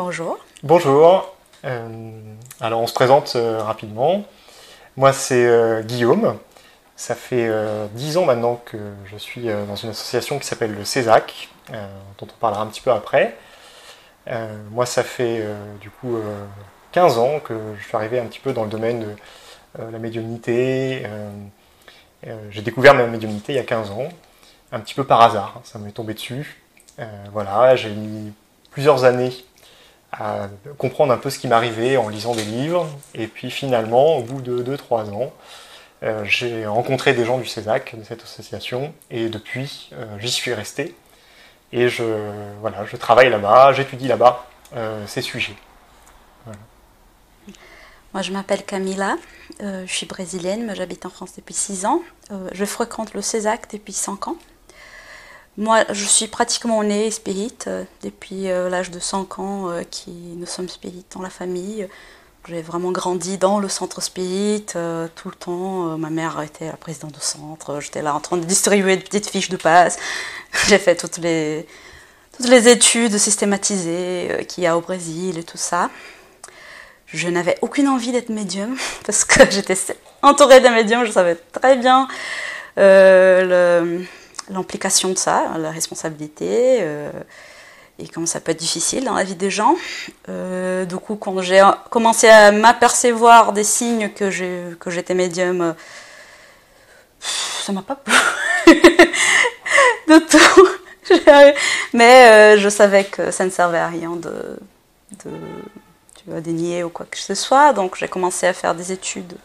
Bonjour. Bonjour. Alors on se présente rapidement. Moi c'est Guillaume. Ça fait 10 ans maintenant que je suis dans une association qui s'appelle le CESAC, dont on parlera un petit peu après. Moi ça fait du coup 15 ans que je suis arrivé un petit peu dans le domaine de la médiumnité. J'ai découvert ma médiumnité il y a 15 ans, un petit peu par hasard, ça m'est tombé dessus. Voilà, j'ai mis plusieurs années à comprendre un peu ce qui m'arrivait en lisant des livres. Et puis finalement, au bout de 2-3 ans, j'ai rencontré des gens du CESAC, de cette association, et depuis, j'y suis resté. Et je travaille là-bas, j'étudie là-bas ces sujets. Voilà. Moi, je m'appelle Camila, je suis brésilienne, mais j'habite en France depuis 6 ans. Je fréquente le CESAC depuis 5 ans. Moi, je suis pratiquement née spirit depuis l'âge de 5 ans qui nous sommes spirit dans la famille. J'ai vraiment grandi dans le centre spirit tout le temps. Ma mère était la présidente du centre, j'étais là en train de distribuer des petites fiches de passe. J'ai fait toutes les études systématisées qu'il y a au Brésil et tout ça. Je n'avais aucune envie d'être médium parce que j'étais entourée de médiums, je savais très bien l'implication de ça, la responsabilité et comment ça peut être difficile dans la vie des gens. Du coup, quand j'ai commencé à m'apercevoir des signes que j'étais médium, ça m'a pas plu de tout. Mais je savais que ça ne servait à rien de dénier ou quoi que ce soit, donc j'ai commencé à faire des études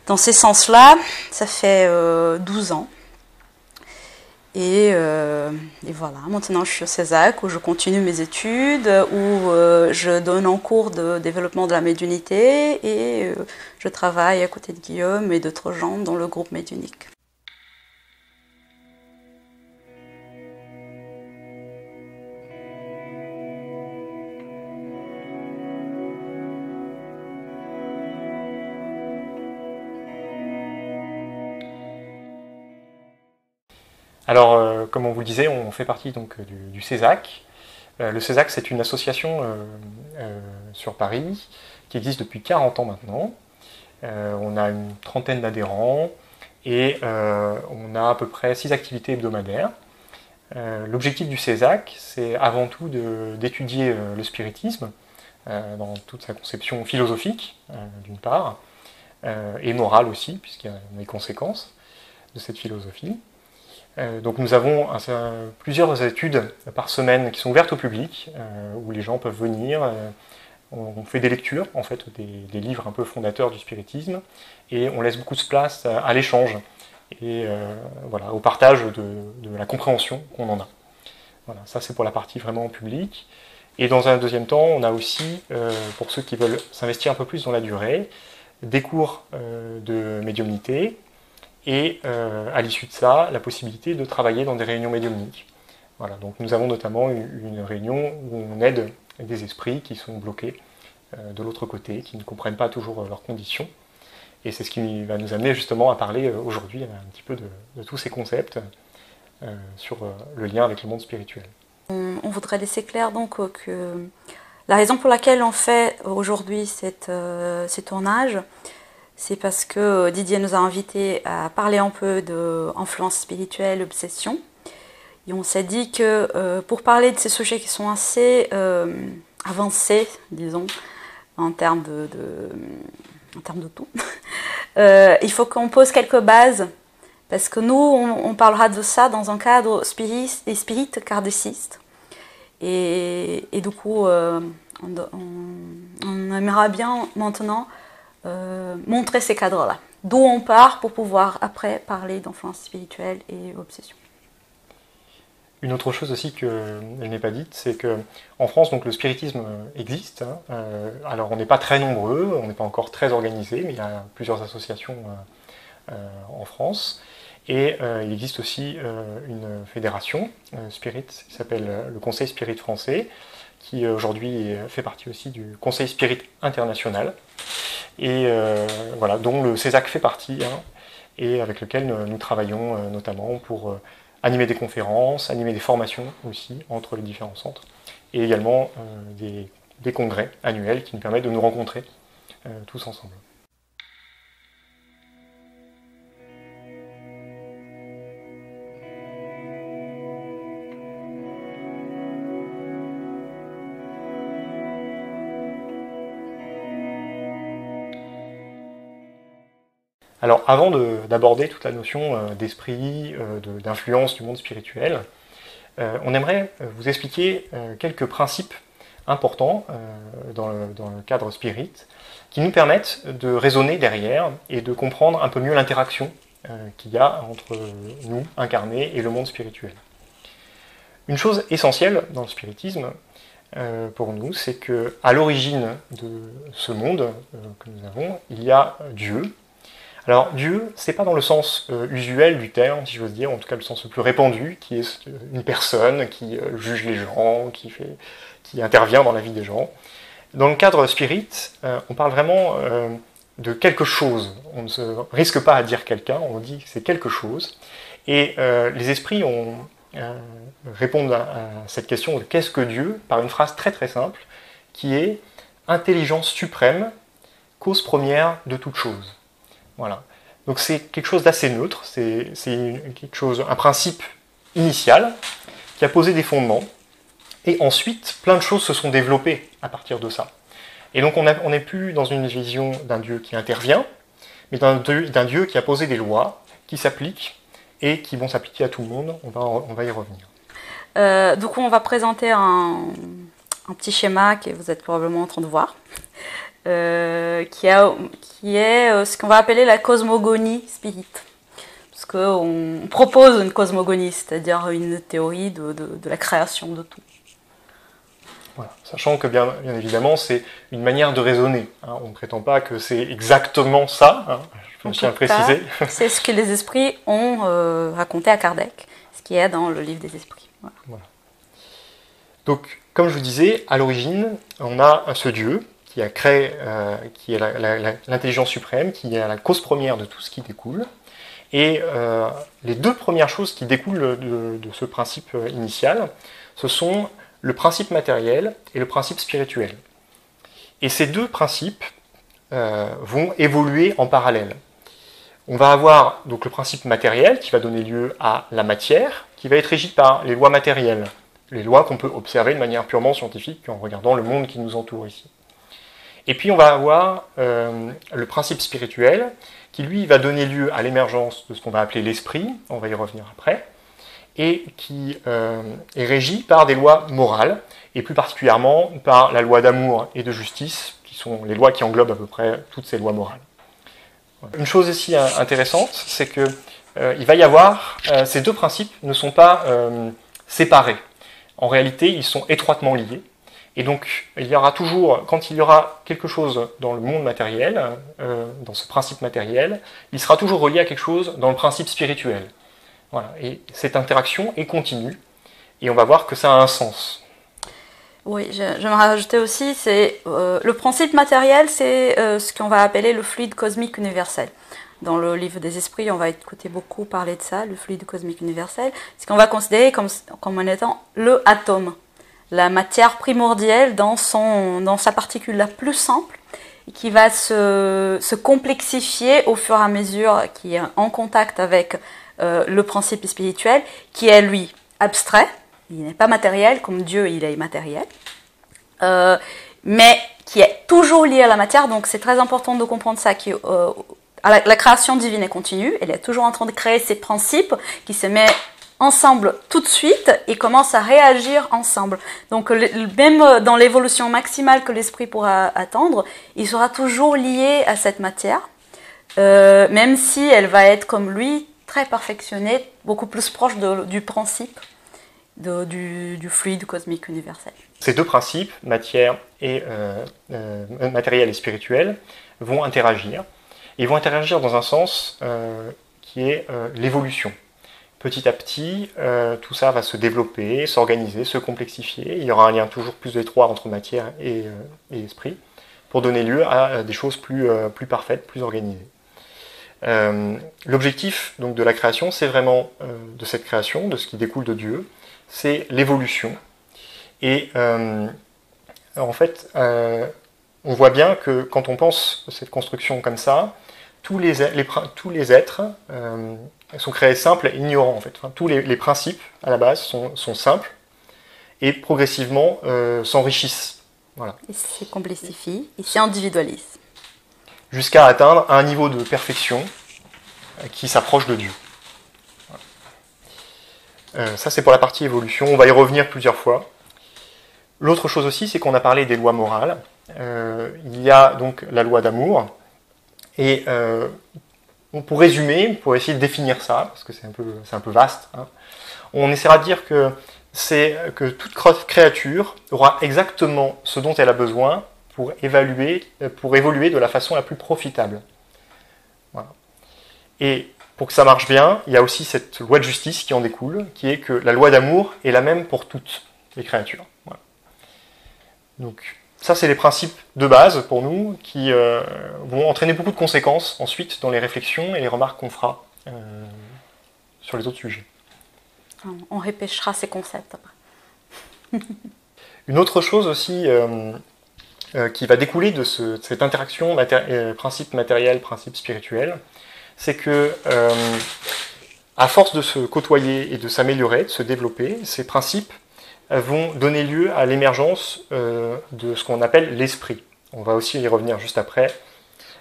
dans ces sens-là. Ça fait 12 ans. Et voilà, maintenant je suis au CESAC où je continue mes études, où je donne un cours de développement de la médiumnité et je travaille à côté de Guillaume et d'autres gens dans le groupe médiumnique. Alors, comme on vous le disait, on fait partie donc du CESAC. Le CESAC, c'est une association sur Paris qui existe depuis 40 ans maintenant. On a une trentaine d'adhérents et on a à peu près 6 activités hebdomadaires. L'objectif du CESAC, c'est avant tout d'étudier le spiritisme dans toute sa conception philosophique, d'une part, et morale aussi, puisqu'il y a des conséquences de cette philosophie. Donc nous avons plusieurs études par semaine qui sont ouvertes au public, où les gens peuvent venir. On fait des lectures, en fait, des livres un peu fondateurs du spiritisme, et on laisse beaucoup de place à l'échange et voilà, au partage de la compréhension qu'on en a. Voilà, ça c'est pour la partie vraiment publique. Et dans un deuxième temps, on a aussi, pour ceux qui veulent s'investir un peu plus dans la durée, des cours de médiumnité, et à l'issue de ça, la possibilité de travailler dans des réunions médiumniques. Voilà, donc nous avons notamment une réunion où on aide des esprits qui sont bloqués de l'autre côté, qui ne comprennent pas toujours leurs conditions. Et c'est ce qui va nous amener justement à parler aujourd'hui un petit peu de tous ces concepts sur le lien avec le monde spirituel. On voudrait laisser clair donc que la raison pour laquelle on fait aujourd'hui ces tournages, c'est parce que Didier nous a invités à parler un peu d'influence spirituelle, obsession. Et on s'est dit que pour parler de ces sujets qui sont assez avancés, disons, en termes de tout, il faut qu'on pose quelques bases. Parce que nous, on parlera de ça dans un cadre spirit kardeciste. Et du coup, on aimerait bien maintenant montrer ces cadres-là, d'où on part pour pouvoir après parler d'influence spirituelle et obsession. Une autre chose aussi qu'elle n'est pas dite, c'est qu'en France, donc, le spiritisme existe. Alors on n'est pas très nombreux, on n'est pas encore très organisé, mais il y a plusieurs associations en France. Et il existe aussi une fédération spirit qui s'appelle le Conseil Spirit français, qui aujourd'hui fait partie aussi du Conseil Spirit international, et voilà, dont le CESAC fait partie, hein, et avec lequel nous travaillons notamment pour animer des conférences, animer des formations aussi entre les différents centres, et également des congrès annuels qui nous permettent de nous rencontrer tous ensemble. Alors, avant d'aborder toute la notion d'esprit, d'influence du monde spirituel, on aimerait vous expliquer quelques principes importants dans le cadre spirit qui nous permettent de raisonner derrière et de comprendre un peu mieux l'interaction qu'il y a entre nous, incarnés, et le monde spirituel. Une chose essentielle dans le spiritisme, pour nous, c'est qu'à l'origine de ce monde que nous avons, il y a Dieu. Alors Dieu, c'est pas dans le sens usuel du terme, si j'ose dire, en tout cas le sens le plus répandu, qui est une personne qui juge les gens, qui intervient dans la vie des gens. Dans le cadre spirit, on parle vraiment de quelque chose. On ne se risque pas à dire quelqu'un, on dit que c'est quelque chose. Et les esprits répondent à cette question de qu'est-ce que Dieu par une phrase très très simple, qui est intelligence suprême, cause première de toute chose. Voilà. Donc c'est quelque chose d'assez neutre, c'est un principe initial qui a posé des fondements, et ensuite plein de choses se sont développées à partir de ça. Et donc on n'est plus dans une vision d'un Dieu qui intervient, mais d'un Dieu qui a posé des lois qui s'appliquent et qui vont s'appliquer à tout le monde. On va y revenir. Donc on va présenter un petit schéma que vous êtes probablement en train de voir. Qui est ce qu'on va appeler la cosmogonie spirit. Parce qu'on propose une cosmogonie, c'est-à-dire une théorie de la création de tout. Voilà. Sachant que bien évidemment c'est une manière de raisonner. Hein. On ne prétend pas que c'est exactement ça, hein. Je tiens à préciser. C'est ce que les esprits ont raconté à Kardec, ce qui est dans le livre des esprits. Voilà. Voilà. Donc, comme je vous disais, à l'origine, on a ce Dieu qui a créé, qui est l'intelligence suprême, qui est la cause première de tout ce qui découle. Et les deux premières choses qui découlent de ce principe initial, ce sont le principe matériel et le principe spirituel. Et ces deux principes vont évoluer en parallèle. On va avoir donc le principe matériel qui va donner lieu à la matière, qui va être régie par les lois matérielles, les lois qu'on peut observer de manière purement scientifique en regardant le monde qui nous entoure ici. Et puis on va avoir le principe spirituel qui lui va donner lieu à l'émergence de ce qu'on va appeler l'esprit, on va y revenir après, et qui est régi par des lois morales, et plus particulièrement par la loi d'amour et de justice, qui sont les lois qui englobent à peu près toutes ces lois morales. Une chose ici intéressante, c'est que il va y avoir, ces deux principes ne sont pas séparés. En réalité, ils sont étroitement liés. Et donc, il y aura toujours, quand il y aura quelque chose dans le monde matériel, dans ce principe matériel, il sera toujours relié à quelque chose dans le principe spirituel. Voilà. Et cette interaction est continue, et on va voir que ça a un sens. Oui, j'aimerais rajouter aussi, c'est le principe matériel, c'est ce qu'on va appeler le fluide cosmique universel. Dans le livre des esprits, on va écouter beaucoup parler de ça, le fluide cosmique universel, ce qu'on va considérer comme en étant le atome. La matière primordiale dans sa particule la plus simple, et qui va se complexifier au fur et à mesure qui est en contact avec le principe spirituel, qui est lui abstrait, il n'est pas matériel, comme Dieu il est immatériel, mais qui est toujours lié à la matière, donc c'est très important de comprendre ça, la création divine est continue, elle est toujours en train de créer ces principes qui se mettent ensemble tout de suite et commence à réagir ensemble. Donc même dans l'évolution maximale que l'esprit pourra atteindre, il sera toujours lié à cette matière, même si elle va être comme lui, très perfectionnée, beaucoup plus proche du principe du fluide cosmique universel. Ces deux principes, matériel et spirituel, vont interagir. Ils vont interagir dans un sens qui est l'évolution. Petit à petit, tout ça va se développer, s'organiser, se complexifier. Il y aura un lien toujours plus étroit entre matière et esprit pour donner lieu à des choses plus parfaites, plus organisées. L'objectif donc, de la création, c'est vraiment de cette création, de ce qui découle de Dieu, c'est l'évolution. Et en fait, on voit bien que quand on pense cette construction comme ça, tous les êtres sont créés simples et ignorants en fait. Enfin, tous les principes à la base sont simples et progressivement s'enrichissent. Voilà. Ils se complexifient, ils s'individualisent. Jusqu'à atteindre un niveau de perfection qui s'approche de Dieu. Voilà. Ça c'est pour la partie évolution, on va y revenir plusieurs fois. L'autre chose aussi, c'est qu'on a parlé des lois morales. Il y a donc la loi d'amour. Et pour résumer, pour essayer de définir ça, parce que c'est un peu vaste, hein, on essaiera de dire que c'est que toute créature aura exactement ce dont elle a besoin pour évoluer de la façon la plus profitable. Voilà. Et pour que ça marche bien, il y a aussi cette loi de justice qui en découle, qui est que la loi d'amour est la même pour toutes les créatures. Voilà. Donc, ça, c'est les principes de base pour nous qui vont entraîner beaucoup de conséquences ensuite dans les réflexions et les remarques qu'on fera sur les autres sujets. On répétera ces concepts après. Une autre chose aussi qui va découler de cette interaction principe matériel, principe spirituel, c'est que à force de se côtoyer et de s'améliorer, de se développer, ces principes vont donner lieu à l'émergence de ce qu'on appelle l'esprit. On va aussi y revenir juste après.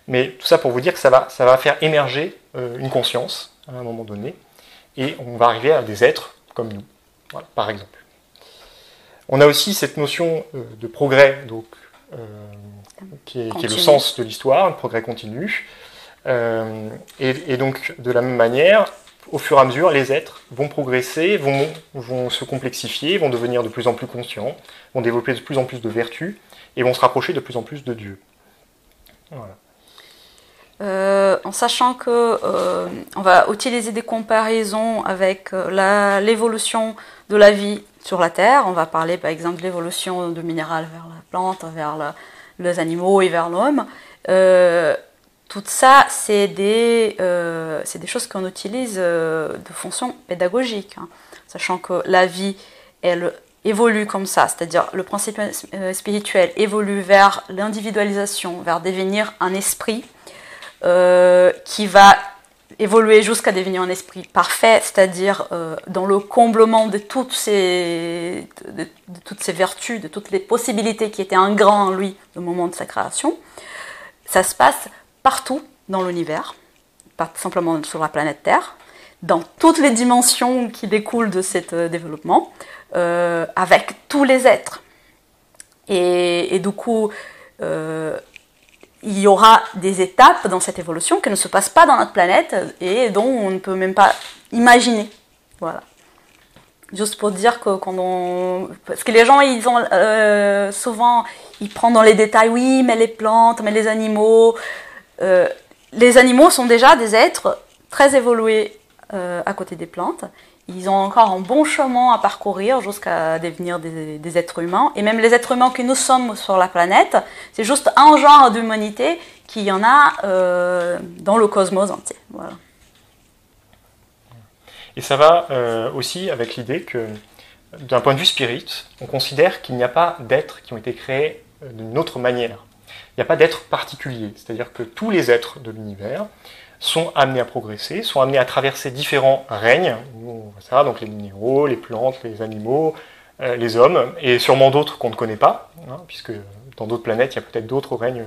Mais tout ça pour vous dire que ça va faire émerger une conscience à un moment donné, et on va arriver à des êtres comme nous, voilà, par exemple. On a aussi cette notion de progrès, donc, qui est le sens de l'histoire, le progrès continu. Et donc, de la même manière, au fur et à mesure, les êtres vont progresser, vont se complexifier, vont devenir de plus en plus conscients, vont développer de plus en plus de vertus, et vont se rapprocher de plus en plus de Dieu. Voilà. En sachant que on va utiliser des comparaisons avec l'évolution de la vie sur la Terre. On va parler par exemple de l'évolution du minéral vers la plante, vers les animaux et vers l'homme. Tout ça, c'est des choses qu'on utilise de fonction pédagogique, hein. Sachant que la vie, elle évolue comme ça, c'est-à-dire le principe spirituel évolue vers l'individualisation, vers devenir un esprit qui va évoluer jusqu'à devenir un esprit parfait, c'est-à-dire dans le comblement de toutes ces vertus, de toutes les possibilités qui étaient un grand en lui au moment de sa création. Ça se passe partout dans l'univers, pas simplement sur la planète Terre, dans toutes les dimensions qui découlent de ce développement, avec tous les êtres. Et du coup, il y aura des étapes dans cette évolution qui ne se passent pas dans notre planète et dont on ne peut même pas imaginer. Voilà. Juste pour dire que parce que les gens, ils ont souvent, ils prennent dans les détails, oui, mais les plantes, mais les animaux. Les animaux sont déjà des êtres très évolués à côté des plantes. Ils ont encore un bon chemin à parcourir jusqu'à devenir des êtres humains. Et même les êtres humains que nous sommes sur la planète, c'est juste un genre d'humanité qu'il y en a dans le cosmos entier. Voilà. Et ça va aussi avec l'idée que, d'un point de vue spirit, on considère qu'il n'y a pas d'êtres qui ont été créés d'une autre manière. Il n'y a pas d'êtres particuliers. C'est-à-dire que tous les êtres de l'univers sont amenés à progresser, sont amenés à traverser différents règnes, donc les minéraux, les plantes, les animaux, les hommes, et sûrement d'autres qu'on ne connaît pas, hein, puisque dans d'autres planètes, il y a peut-être d'autres règnes,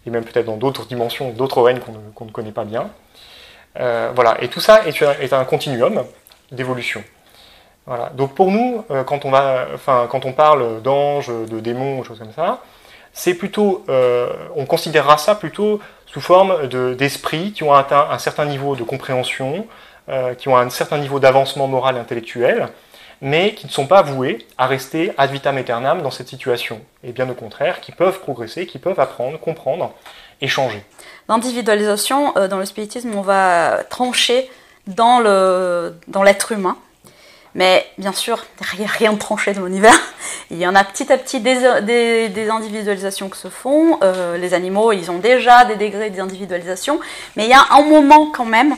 et même peut-être dans d'autres dimensions, d'autres règnes qu'on ne connaît pas bien. Voilà, et tout ça est un continuum d'évolution. Voilà. Donc pour nous, quand on parle d'anges, de démons, choses comme ça, c'est plutôt, on considérera ça plutôt sous forme d'esprits qui ont atteint un certain niveau de compréhension, qui ont un certain niveau d'avancement moral et intellectuel, mais qui ne sont pas voués à rester ad vitam aeternam dans cette situation. Et bien au contraire, qui peuvent progresser, qui peuvent apprendre, comprendre et changer. L'individualisation, dans le spiritisme, on va trancher dans l'être humain. Mais bien sûr, il n'y a rien de tranché dans l'univers. Il y en a petit à petit des individualisations qui se font. Les animaux, ils ont déjà des degrés d'individualisation. Mais il y a un moment quand même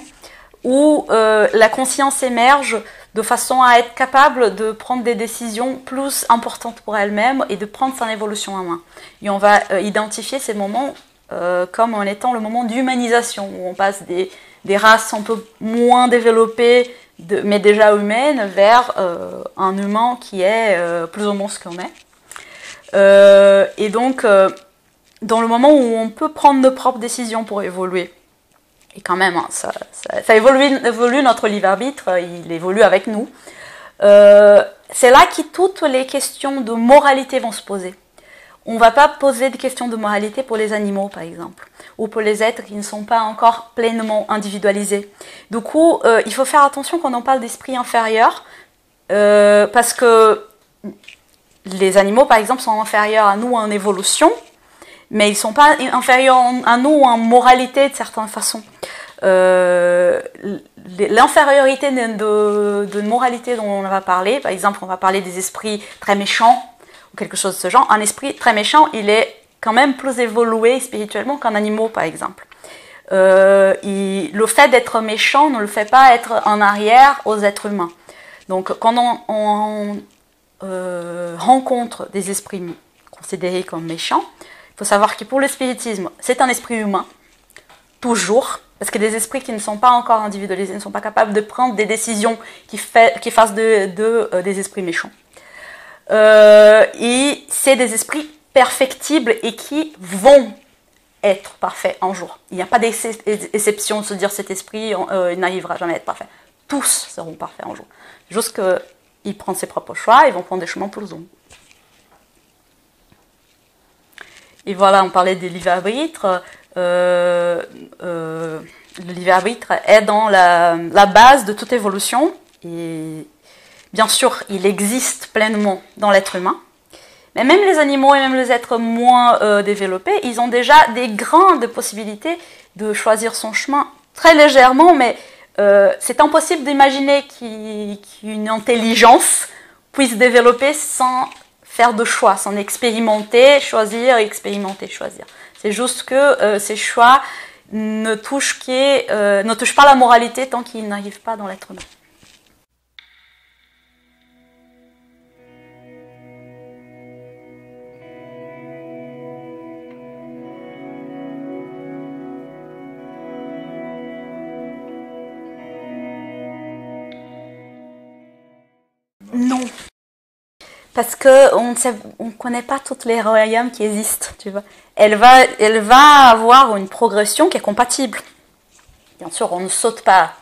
où la conscience émerge de façon à être capable de prendre des décisions plus importantes pour elle-même et de prendre son évolution en main. Et on va identifier ces moments comme en étant le moment d'humanisation, où on passe des races un peu moins développées, mais déjà humaines, vers un humain qui est plus ou moins ce qu'on est. Et donc, dans le moment où on peut prendre nos propres décisions pour évoluer, et quand même, hein, ça évolue notre libre arbitre, il évolue avec nous. C'est là que toutes les questions de moralité vont se poser. On ne va pas poser des questions de moralité pour les animaux, par exemple, ou pour les êtres qui ne sont pas encore pleinement individualisés. Du coup, il faut faire attention quand on parle d'esprit inférieur, parce que les animaux, par exemple, sont inférieurs à nous en évolution, mais ils ne sont pas inférieurs à nous en moralité de certaines façons. L'infériorité de moralité dont on va parler, par exemple, on va parler des esprits très méchants, ou quelque chose de ce genre. Un esprit très méchant, il est quand même plus évolué spirituellement qu'un animal, par exemple. Le fait d'être méchant ne le fait pas être en arrière aux êtres humains. Donc, quand on rencontre des esprits considérés comme méchants, il faut savoir que pour le spiritisme, c'est un esprit humain, toujours, parce que des esprits qui ne sont pas encore individualisés, ne sont pas capables de prendre des décisions qui fassent des esprits méchants. Et c'est des esprits perfectibles et qui vont être parfaits un jour. Il n'y a pas d'exception de se dire cet esprit il n'arrivera jamais à être parfait. Tous seront parfaits un jour. Juste qu'ils prennent ses propres choix, ils vont prendre des chemins plus longs. Et voilà, on parlait des livres arbitres. Le libre arbitre est dans la base de toute évolution. Et bien sûr, il existe pleinement dans l'être humain. Mais même les animaux et même les êtres moins développés, ils ont déjà des grandes possibilités de choisir son chemin très légèrement, mais c'est impossible d'imaginer qu'une intelligence puisse développer sans faire de choix, sans expérimenter, choisir, expérimenter, choisir. C'est juste que ces choix ne touchent pas la moralité tant qu'ils n'arrivent pas dans l'être humain. Non. Parce qu'on ne connaît pas tous les royaumes qui existent, tu vois. Elle va avoir une progression qui est compatible. Bien sûr, on ne saute pas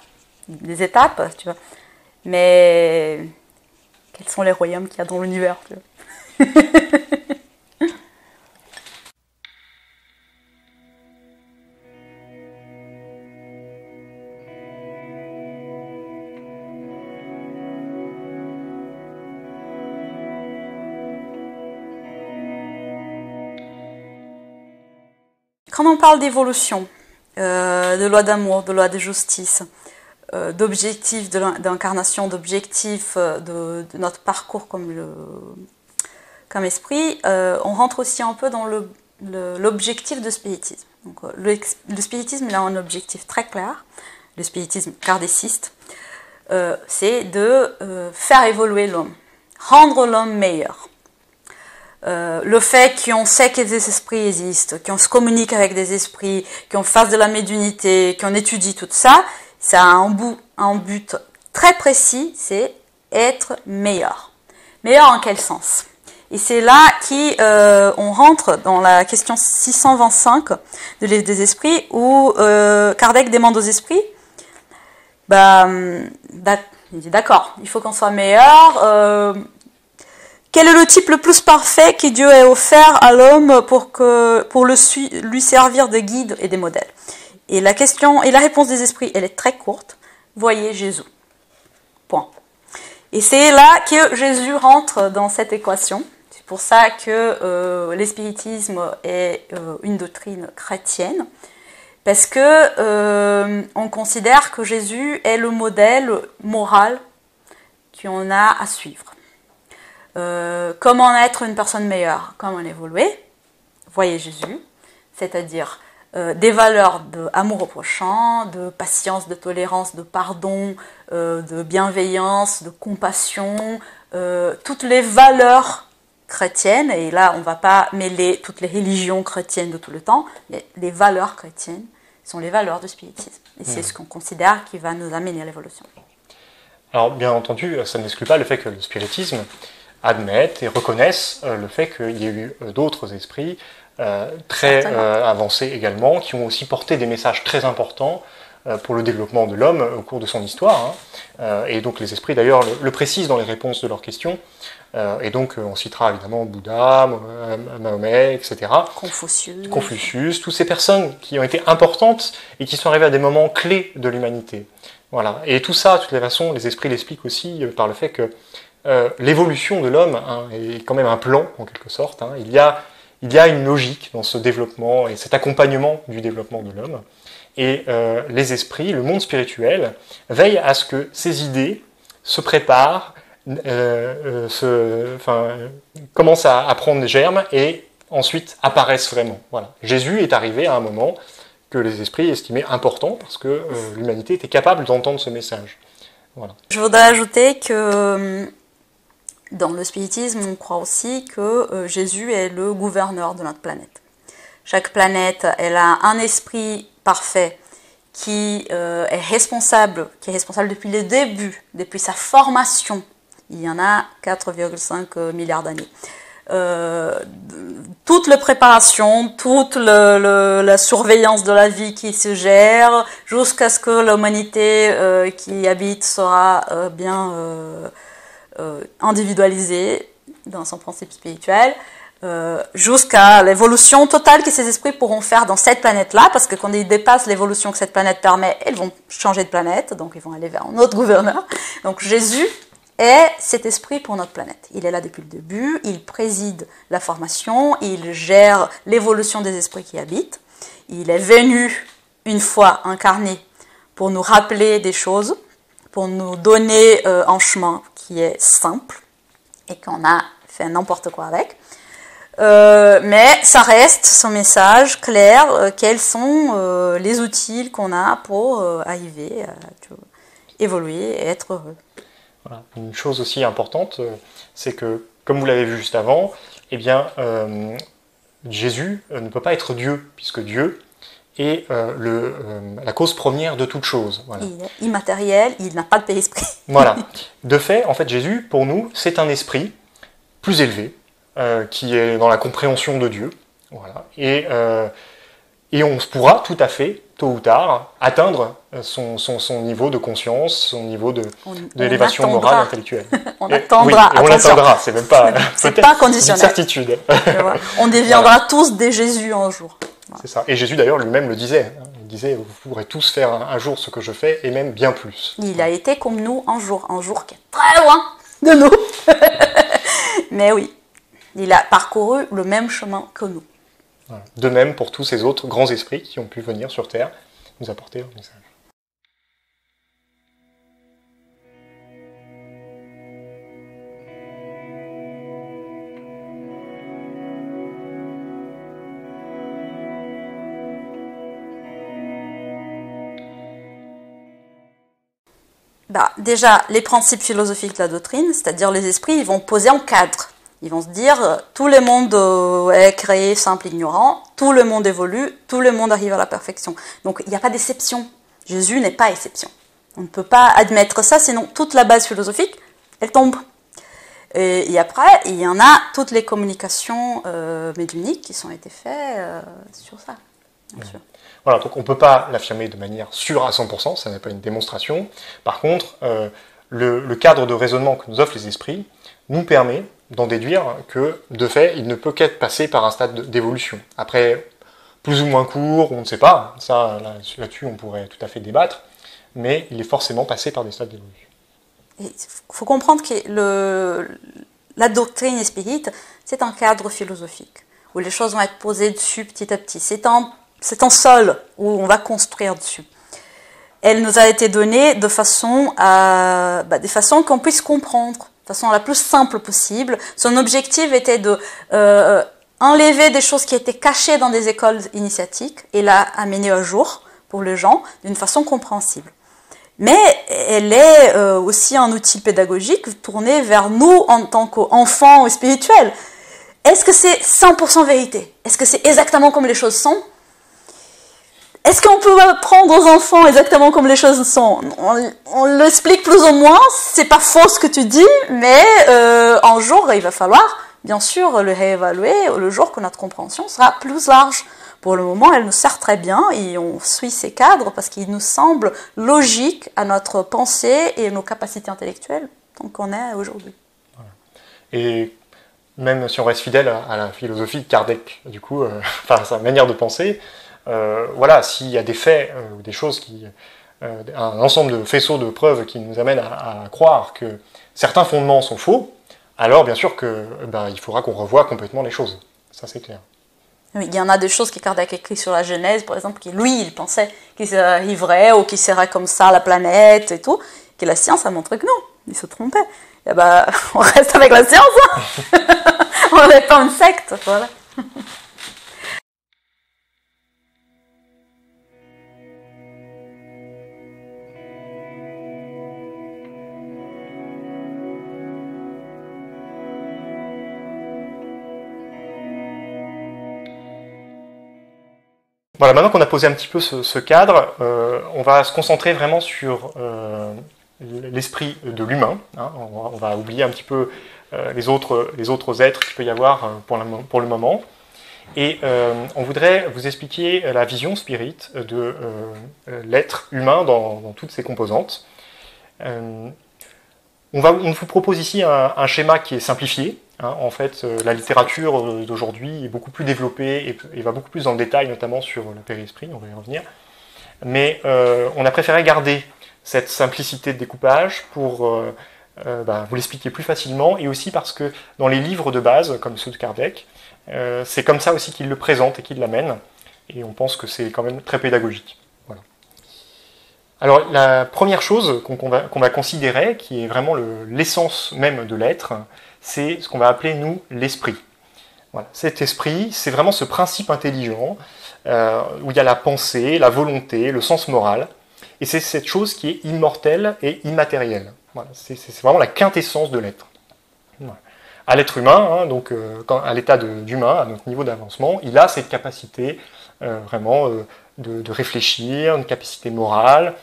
des étapes, tu vois. Mais quels sont les royaumes qu'il y a dans l'univers, tu vois. Quand on parle d'évolution, de loi d'amour, de loi de justice, d'objectifs, d'incarnation, d'objectifs de notre parcours comme esprit, on rentre aussi un peu dans l'objectif de spiritisme. Donc, le spiritisme il a un objectif très clair, le spiritisme kardéciste, c'est de faire évoluer l'homme, rendre l'homme meilleur. Le fait qu'on sait que des esprits existent, qu'on se communique avec des esprits, qu'on fasse de la médiumnité, qu'on étudie tout ça, ça a un but très précis, c'est être meilleur. Meilleur en quel sens? Et c'est là qu'on rentre dans la question 625 de l'Livre des esprits, où Kardec demande aux esprits, il dit d'accord, il faut qu'on soit meilleur. Quel est le type le plus parfait que Dieu ait offert à l'homme pour lui servir de guide et de modèle? Et la réponse des esprits, elle est très courte. Voyez Jésus. Point. Et c'est là que Jésus rentre dans cette équation. C'est pour ça que l'espiritisme est une doctrine chrétienne. Parce que on considère que Jésus est le modèle moral qu'on a à suivre. Comment être une personne meilleure, comment évoluer, voyez Jésus, c'est-à-dire des valeurs d'amour au prochain, de patience, de tolérance, de pardon, de bienveillance, de compassion, toutes les valeurs chrétiennes, et là on ne va pas mêler toutes les religions chrétiennes de tout le temps, mais les valeurs chrétiennes sont les valeurs du spiritisme. Et c'est ce qu'on considère qui va nous amener à l'évolution. Alors bien entendu, ça n'exclut pas le fait que le spiritisme admette et reconnaisse le fait qu'il y a eu d'autres esprits très avancés également, qui ont aussi porté des messages très importants pour le développement de l'homme au cours de son histoire. Et donc les esprits d'ailleurs le précisent dans les réponses de leurs questions. Et donc on citera évidemment Bouddha, Mahomet, etc. Confucius, toutes ces personnes qui ont été importantes et qui sont arrivées à des moments clés de l'humanité. Voilà. Et tout ça, de toutes les façons, les esprits l'expliquent aussi par le fait que l'évolution de l'homme est quand même un plan, en quelque sorte. Il y a une logique dans ce développement et cet accompagnement du développement de l'homme. Et les esprits, le monde spirituel, veillent à ce que ces idées se préparent, commencent à prendre des germes et ensuite apparaissent vraiment. Voilà. Jésus est arrivé à un moment que les esprits estimaient important parce que l'humanité était capable d'entendre ce message. Voilà. Je voudrais ajouter que dans le spiritisme, on croit aussi que Jésus est le gouverneur de notre planète. Chaque planète, elle a un esprit parfait qui est responsable depuis le début, depuis sa formation. Il y en a 4,5 milliards d'années. Toute la préparation, toute la surveillance de la vie qui se gère, jusqu'à ce que l'humanité qui habite sera bien individualisée dans son principe spirituel, jusqu'à l'évolution totale que ces esprits pourront faire dans cette planète-là, parce que quand ils dépassent l'évolution que cette planète permet, ils vont changer de planète, donc ils vont aller vers un autre gouverneur. Donc Jésus est cet esprit pour notre planète. Il est là depuis le début, il préside la formation, il gère l'évolution des esprits qui habitent. Il est venu une fois incarné pour nous rappeler des choses, pour nous donner un chemin qui est simple et qu'on a fait n'importe quoi avec. Mais ça reste son message clair, quels sont les outils qu'on a pour arriver à évoluer et être heureux. Voilà. Une chose aussi importante, c'est que, comme vous l'avez vu juste avant, eh bien, Jésus ne peut pas être Dieu, puisque Dieu est la cause première de toute chose. Voilà. Il est immatériel, il n'a pas le esprit. Voilà. De fait, en fait, Jésus, pour nous, c'est un esprit plus élevé, qui est dans la compréhension de Dieu. Voilà. Et on pourra tout à fait, tôt ou tard, atteindre son niveau de conscience, son niveau d'élévation morale, intellectuelle. On attendra. Oui, on l'attendra, c'est même pas, c'est pas conditionnel. Une certitude. On deviendra tous des Jésus un jour. Voilà. C'est ça. Et Jésus d'ailleurs lui-même le disait. Il disait, vous pourrez tous faire un jour ce que je fais, et même bien plus. Il a été comme nous un jour qui est très loin de nous. Mais oui, il a parcouru le même chemin que nous. Voilà. De même pour tous ces autres grands esprits qui ont pu venir sur Terre nous apporter leur message. Déjà, les principes philosophiques de la doctrine, c'est-à-dire les esprits, ils vont poser un cadre. Ils vont se dire, tout le monde est créé simple, ignorant, tout le monde évolue, tout le monde arrive à la perfection. Donc il n'y a pas d'exception. Jésus n'est pas exception. On ne peut pas admettre ça, sinon toute la base philosophique, elle tombe. Et après, il y en a toutes les communications médiumniques qui ont été faites sur ça, bien sûr. Voilà, donc on ne peut pas l'affirmer de manière sûre à 100%, ça n'est pas une démonstration. Par contre, le cadre de raisonnement que nous offrent les esprits nous permet d'en déduire que, de fait, il ne peut qu'être passé par un stade d'évolution. Après, plus ou moins court, on ne sait pas, ça, là-dessus on pourrait tout à fait débattre, mais il est forcément passé par des stades d'évolution. Il faut comprendre que la doctrine spirite, c'est un cadre philosophique, où les choses vont être posées dessus petit à petit. C'est un sol où on va construire dessus. Elle nous a été donnée de façon qu'on puisse comprendre, de façon la plus simple possible. Son objectif était de enlevé des choses qui étaient cachées dans des écoles initiatiques et l'a amené au jour pour les gens d'une façon compréhensible. Mais elle est aussi un outil pédagogique tourné vers nous en tant qu'enfants spirituels. Est-ce que c'est 100% vérité? Est-ce que c'est exactement comme les choses sont? Est-ce qu'on peut apprendre aux enfants exactement comme les choses sont? On l'explique plus ou moins, c'est pas faux ce que tu dis, mais un jour, il va falloir, bien sûr, le réévaluer le jour que notre compréhension sera plus large. Pour le moment, elle nous sert très bien et on suit ces cadres parce qu'ils nous semblent logiques à notre pensée et nos capacités intellectuelles tant qu'on est aujourd'hui. Voilà. Et même si on reste fidèle à la philosophie de Kardec, du coup, enfin sa manière de penser, voilà, s'il y a des faits ou des choses un ensemble de faisceaux de preuves qui nous amènent à croire que certains fondements sont faux, alors bien sûr il faudra qu'on revoie complètement les choses. Ça c'est clair. Oui, il y en a des choses que Kardec écrit sur la Genèse, par exemple, qui lui, il pensait qu'il arriverait ou qu'il serait comme ça la planète et tout, que la science a montré que non, il se trompait. Et on reste avec la science, hein. On n'est pas une secte, voilà. Voilà, maintenant qu'on a posé un petit peu ce cadre, on va se concentrer vraiment sur l'esprit de l'humain. Hein. On va oublier un petit peu les autres êtres qu'il peut y avoir pour le moment. Et on voudrait vous expliquer la vision spirit de l'être humain dans toutes ses composantes. On vous propose ici un schéma qui est simplifié. Hein. En fait, la littérature d'aujourd'hui est beaucoup plus développée et va beaucoup plus dans le détail, notamment sur le périsprit, on va y revenir. Mais on a préféré garder cette simplicité de découpage pour vous l'expliquer plus facilement, et aussi parce que dans les livres de base, comme ceux de Kardec, c'est comme ça aussi qu'il le présente et qu'il l'amène, et on pense que c'est quand même très pédagogique. Voilà. Alors la première chose qu'on va considérer, qui est vraiment l'essence même de l'être, c'est ce qu'on va appeler, nous, l'esprit. Voilà. Cet esprit, c'est vraiment ce principe intelligent, où il y a la pensée, la volonté, le sens moral, et c'est cette chose qui est immortelle et immatérielle. Voilà. C'est vraiment la quintessence de l'être. Voilà. À l'être humain, hein, donc à l'état d'humain, à notre niveau d'avancement, il a cette capacité vraiment de réfléchir, une capacité morale,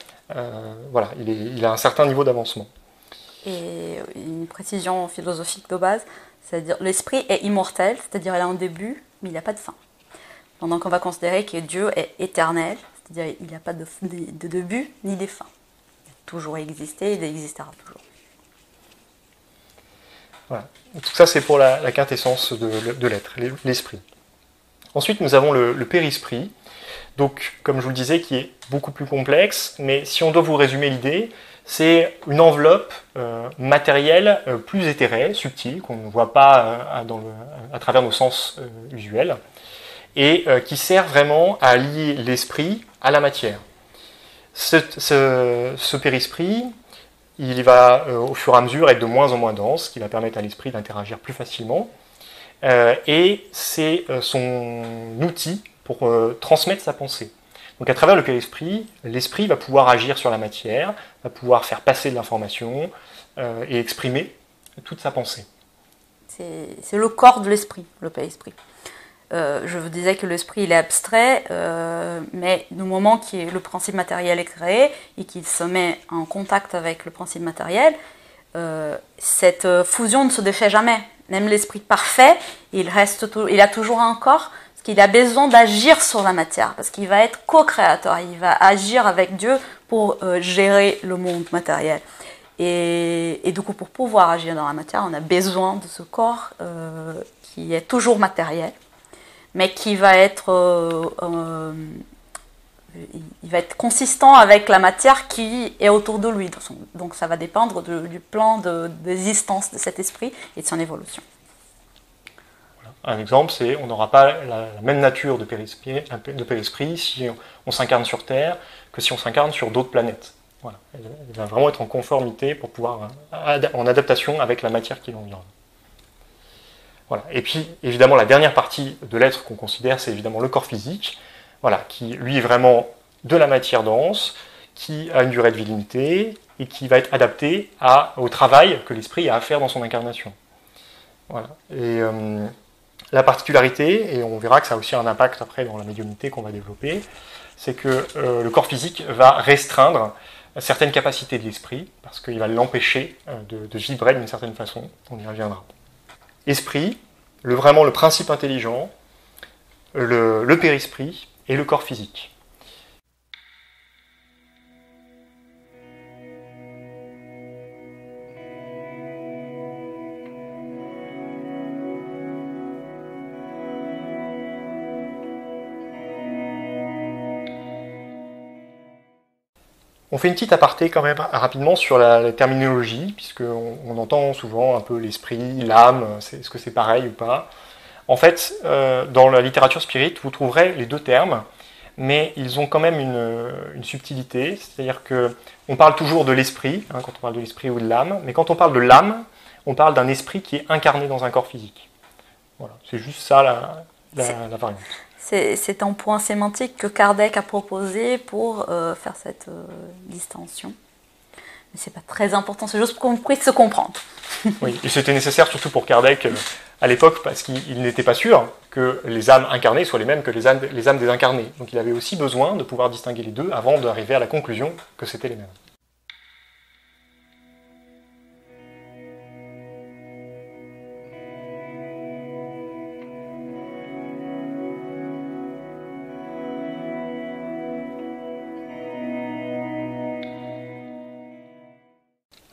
voilà, il a un certain niveau d'avancement. Et une précision philosophique de base, c'est-à-dire l'esprit est immortel, c'est-à-dire il a un début, mais il n'a pas de fin. Pendant qu'on va considérer que Dieu est éternel, c'est-à-dire il n'y a pas de début ni de fin. Il a toujours existé, il existera toujours. Voilà. Tout ça, c'est pour la quintessence de l'être, l'esprit. Ensuite, nous avons le périsprit, donc, comme je vous le disais, qui est beaucoup plus complexe, mais si on doit vous résumer l'idée, c'est une enveloppe matérielle plus éthérée, subtile, qu'on ne voit pas à travers nos sens usuels, et qui sert vraiment à lier l'esprit à la matière. Ce périsprit, il va au fur et à mesure être de moins en moins dense, ce qui va permettre à l'esprit d'interagir plus facilement, et c'est son outil pour transmettre sa pensée. Donc à travers le périsprit, l'esprit va pouvoir agir sur la matière, va pouvoir faire passer de l'information et exprimer toute sa pensée. C'est le corps de l'esprit, le périsprit. Je vous disais que l'esprit il est abstrait, mais du moment que le principe matériel est créé et qu'il se met en contact avec le principe matériel, cette fusion ne se défait jamais. Même l'esprit parfait, il a toujours un corps, parce qu'il a besoin d'agir sur la matière, parce qu'il va être co-créateur, il va agir avec Dieu pour gérer le monde matériel. Et du coup, pour pouvoir agir dans la matière, on a besoin de ce corps qui est toujours matériel, mais qui va être, il va être consistant avec la matière qui est autour de lui. Donc ça va dépendre du plan d'existence de cet esprit et de son évolution. Un exemple, c'est on n'aura pas la même nature de périsprit si on s'incarne sur Terre que si on s'incarne sur d'autres planètes. Voilà. Il va vraiment être en conformité pour pouvoir en adaptation avec la matière qui l'environne. Voilà. Et puis, évidemment, la dernière partie de l'être qu'on considère, c'est évidemment le corps physique, voilà, qui, lui, est vraiment de la matière dense, qui a une durée de vie limitée, et qui va être adapté au travail que l'esprit a à faire dans son incarnation. Voilà. Et la particularité, et on verra que ça a aussi un impact après dans la médiumnité qu'on va développer, c'est que le corps physique va restreindre certaines capacités de l'esprit, parce qu'il va l'empêcher de vibrer d'une certaine façon. On y reviendra. Esprit, vraiment le principe intelligent, le périsprit et le corps physique. On fait une petite aparté quand même rapidement sur la terminologie, puisqu'on entend souvent un peu l'esprit, l'âme, est-ce que c'est pareil ou pas? En fait, dans la littérature spirite, vous trouverez les deux termes, mais ils ont quand même une subtilité, c'est-à-dire qu'on parle toujours de l'esprit, hein, quand on parle de l'esprit ou de l'âme, mais quand on parle de l'âme, on parle d'un esprit qui est incarné dans un corps physique. Voilà, c'est juste ça la variante. C'est un point sémantique que Kardec a proposé pour faire cette distinction. Mais c'est pas très important, c'est juste pour qu'on puisse se comprendre. Oui, et c'était nécessaire surtout pour Kardec à l'époque, parce qu'il n'était pas sûr que les âmes incarnées soient les mêmes que les âmes désincarnées. Donc il avait aussi besoin de pouvoir distinguer les deux avant d'arriver à la conclusion que c'était les mêmes.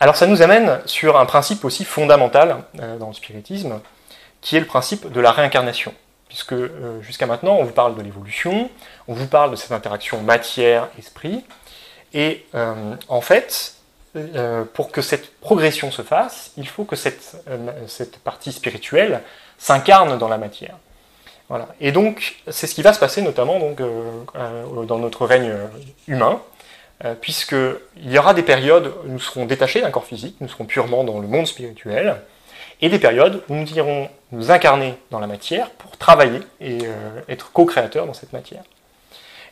Alors ça nous amène sur un principe aussi fondamental dans le spiritisme, qui est le principe de la réincarnation. Puisque jusqu'à maintenant, on vous parle de l'évolution, on vous parle de cette interaction matière-esprit, et en fait, pour que cette progression se fasse, il faut que cette partie spirituelle s'incarne dans la matière. Voilà. Et donc, c'est ce qui va se passer notamment donc, dans notre règne humain, puisqu'il y aura des périodes où nous serons détachés d'un corps physique, nous serons purement dans le monde spirituel, et des périodes où nous irons nous incarner dans la matière pour travailler et être co-créateurs dans cette matière.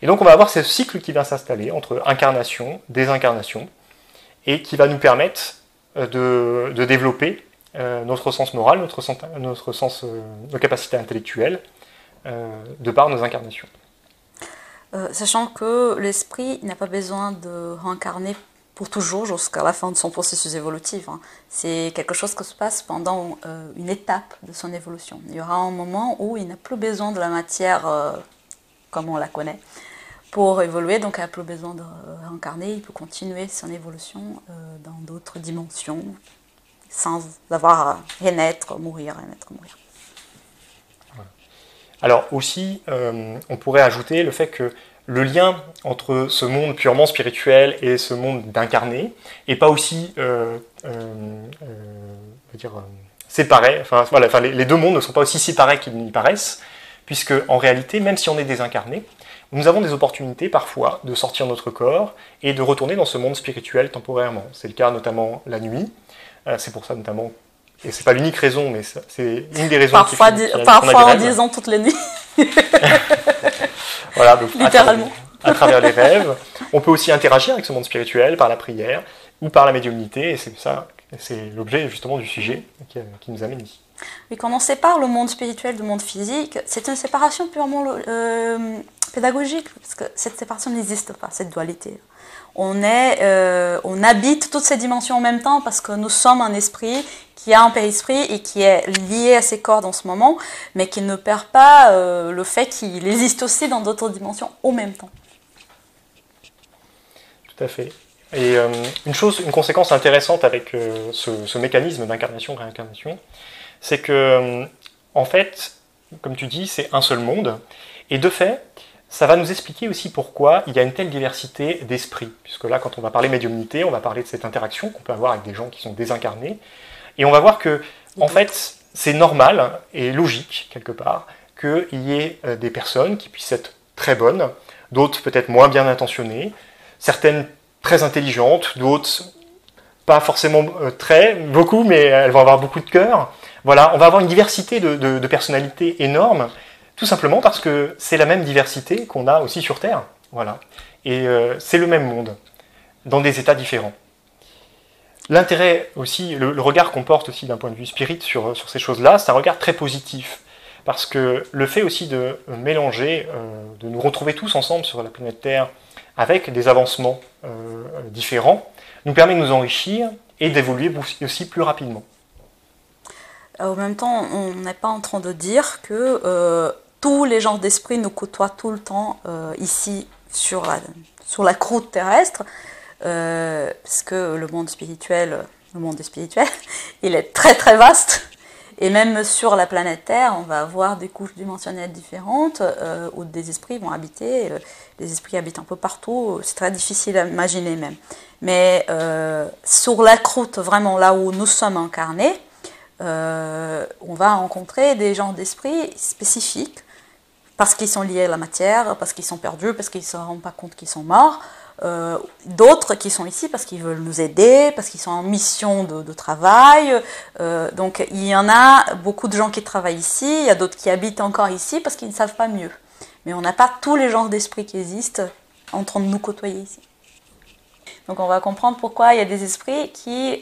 Et donc on va avoir ce cycle qui va s'installer entre incarnation, désincarnation, et qui va nous permettre de développer notre sens moral, nos capacités intellectuelles, de par nos incarnations. Sachant que l'esprit n'a pas besoin de réincarner pour toujours jusqu'à la fin de son processus évolutif. Hein. C'est quelque chose qui se passe pendant une étape de son évolution. Il y aura un moment où il n'a plus besoin de la matière comme on la connaît pour évoluer, donc il n'a plus besoin de réincarner, il peut continuer son évolution dans d'autres dimensions sans avoir à renaître, mourir, renaître, mourir. Alors aussi, on pourrait ajouter le fait que le lien entre ce monde purement spirituel et ce monde d'incarné n'est pas aussi séparé. Enfin, les deux mondes ne sont pas aussi séparés qu'ils n'y paraissent, puisque en réalité, même si on est désincarné, nous avons des opportunités parfois de sortir notre corps et de retourner dans ce monde spirituel temporairement. C'est le cas notamment la nuit. C'est pour ça notamment. Et c'est pas l'unique raison, mais c'est une des raisons parfois en disant toutes les nuits. Voilà, donc littéralement. À travers les rêves. On peut aussi interagir avec ce monde spirituel par la prière ou par la médiumnité, et c'est l'objet justement du sujet qui nous amène ici. Oui, quand on sépare le monde spirituel du monde physique, c'est une séparation purement pédagogique, parce que cette séparation n'existe pas, cette dualité. On habite toutes ces dimensions en même temps parce que nous sommes un esprit qui a un périsprit et qui est lié à ses corps dans ce moment, mais qui ne perd pas le fait qu'il existe aussi dans d'autres dimensions en même temps. Tout à fait. Et une conséquence intéressante avec ce mécanisme d'incarnation-réincarnation, c'est que, en fait, comme tu dis, c'est un seul monde, et de fait, ça va nous expliquer aussi pourquoi il y a une telle diversité d'esprits. Puisque là, quand on va parler médiumnité, on va parler de cette interaction qu'on peut avoir avec des gens qui sont désincarnés. Et on va voir que, en fait, c'est normal et logique, quelque part, qu'il y ait des personnes qui puissent être très bonnes, d'autres peut-être moins bien intentionnées, certaines très intelligentes, d'autres pas forcément beaucoup, mais elles vont avoir beaucoup de cœur. Voilà, on va avoir une diversité de personnalités énorme, tout simplement parce que c'est la même diversité qu'on a aussi sur Terre. Voilà. Et c'est le même monde, dans des états différents. L'intérêt aussi, le regard qu'on porte aussi d'un point de vue spirit sur ces choses-là, c'est un regard très positif. Parce que le fait aussi de mélanger, de nous retrouver tous ensemble sur la planète Terre avec des avancements différents, nous permet de nous enrichir et d'évoluer aussi plus rapidement. En même temps, on n'est pas en train de dire que tous les genres d'esprit nous côtoient tout le temps ici sur la croûte terrestre, parce que le monde spirituel, il est très très vaste. Et même sur la planète Terre, on va avoir des couches dimensionnelles différentes où des esprits vont habiter. Les esprits habitent un peu partout, c'est très difficile à imaginer même. Mais sur la croûte, vraiment là où nous sommes incarnés, on va rencontrer des genres d'esprits spécifiques parce qu'ils sont liés à la matière, parce qu'ils sont perdus, parce qu'ils ne se rendent pas compte qu'ils sont morts. D'autres qui sont ici parce qu'ils veulent nous aider, parce qu'ils sont en mission de travail. Donc il y en a beaucoup de gens qui travaillent ici, il y a d'autres qui habitent encore ici parce qu'ils ne savent pas mieux. Mais on n'a pas tous les genres d'esprits qui existent en train de nous côtoyer ici. Donc on va comprendre pourquoi il y a des esprits qui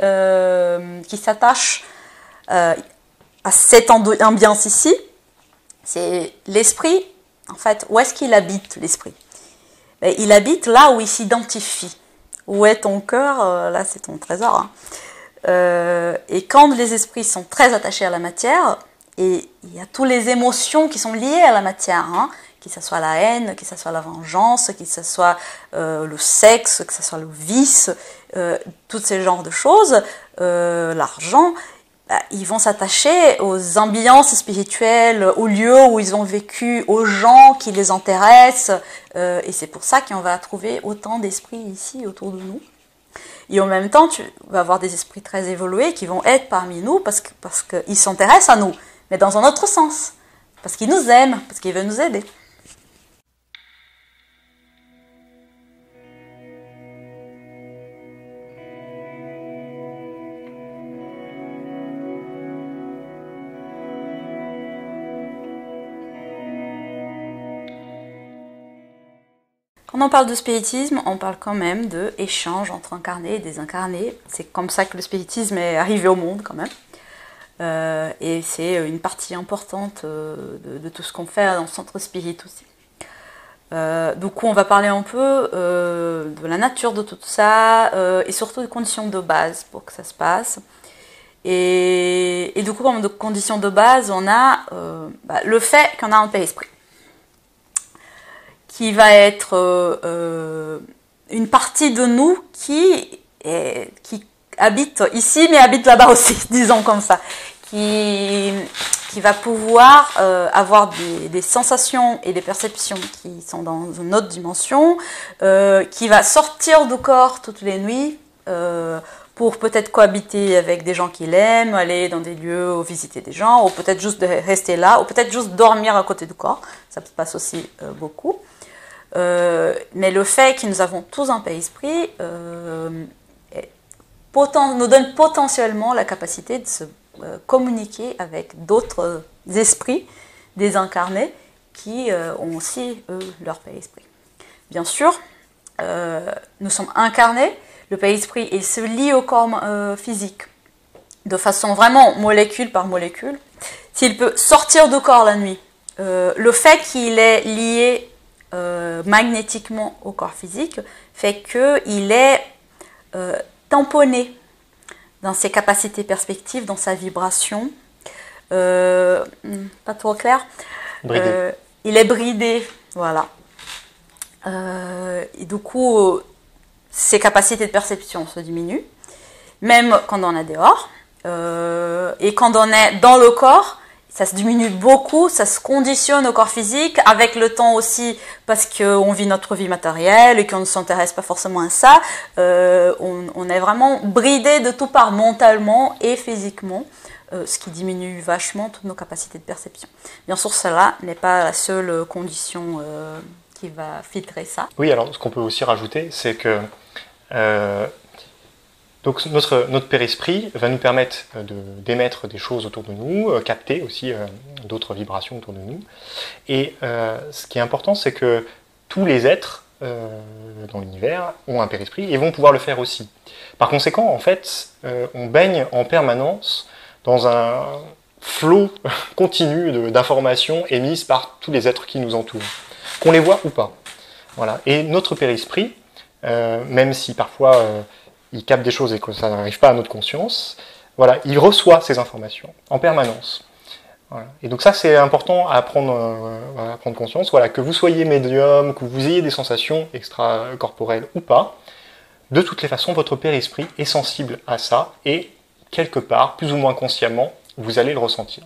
s'attachent à cette ambiance ici. C'est l'esprit, en fait, où est-ce qu'il habite l'esprit ? Il habite là où il s'identifie. Où est ton cœur ? Là, c'est ton trésor. Hein. Et quand les esprits sont très attachés à la matière, et il y a toutes les émotions qui sont liées à la matière, hein, que ce soit la haine, que ce soit la vengeance, que ce soit le sexe, que ce soit le vice, tous ces genres de choses, l'argent, ils vont s'attacher aux ambiances spirituelles, aux lieux où ils ont vécu, aux gens qui les intéressent. Et c'est pour ça qu'on va trouver autant d'esprits ici autour de nous. Et en même temps, tu vas avoir des esprits très évolués qui vont être parmi nous parce qu'ils s'intéressent à nous, mais dans un autre sens. Parce qu'ils nous aiment, parce qu'ils veulent nous aider. Quand on parle de spiritisme, on parle quand même d'échange entre incarnés et désincarnés. C'est comme ça que le spiritisme est arrivé au monde quand même. Et c'est une partie importante de tout ce qu'on fait dans le centre spirit aussi. Du coup, on va parler un peu de la nature de tout ça et surtout des conditions de base pour que ça se passe. Et du coup, comme conditions de base, on a le fait qu'on a un père-esprit, qui va être une partie de nous qui habite ici, mais habite là-bas aussi, disons comme ça, qui va pouvoir avoir des sensations et des perceptions qui sont dans une autre dimension, qui va sortir du corps toutes les nuits pour peut-être cohabiter avec des gens qu'il aime, aller dans des lieux, visiter des gens, ou peut-être juste rester là, ou peut-être juste dormir à côté du corps, ça se passe aussi beaucoup. Mais le fait que nous avons tous un père-esprit nous donne potentiellement la capacité de se communiquer avec d'autres esprits désincarnés qui ont aussi, eux, leur père-esprit. Bien sûr, nous sommes incarnés, le père-esprit il se lie au corps physique de façon vraiment molécule par molécule. S'il peut sortir du corps la nuit, le fait qu'il est lié magnétiquement au corps physique fait qu'il est tamponné dans ses capacités perspectives, dans sa vibration. Pas trop clair. Il est bridé, voilà. Et du coup, ses capacités de perception se diminuent, même quand on est dehors. Et quand on est dans le corps, ça se diminue beaucoup, ça se conditionne au corps physique, avec le temps aussi, parce qu'on vit notre vie matérielle et qu'on ne s'intéresse pas forcément à ça. On est vraiment bridé de tout part, mentalement et physiquement, ce qui diminue vachement toutes nos capacités de perception. Bien sûr, cela n'est pas la seule condition qui va filtrer ça. Oui, alors ce qu'on peut aussi rajouter, c'est que Donc notre périsprit va nous permettre d'émettre des choses autour de nous, capter aussi d'autres vibrations autour de nous. Et ce qui est important, c'est que tous les êtres dans l'univers ont un périsprit et vont pouvoir le faire aussi. Par conséquent, en fait, on baigne en permanence dans un flot continu d'informations émises par tous les êtres qui nous entourent, qu'on les voit ou pas. Voilà. Et notre périsprit, même si parfois il capte des choses et que ça n'arrive pas à notre conscience, voilà, il reçoit ces informations en permanence. Voilà. Et donc ça, c'est important à prendre conscience, voilà, que vous soyez médium, que vous ayez des sensations extracorporelles ou pas, de toutes les façons, votre périsprit est sensible à ça et quelque part, plus ou moins consciemment, vous allez le ressentir.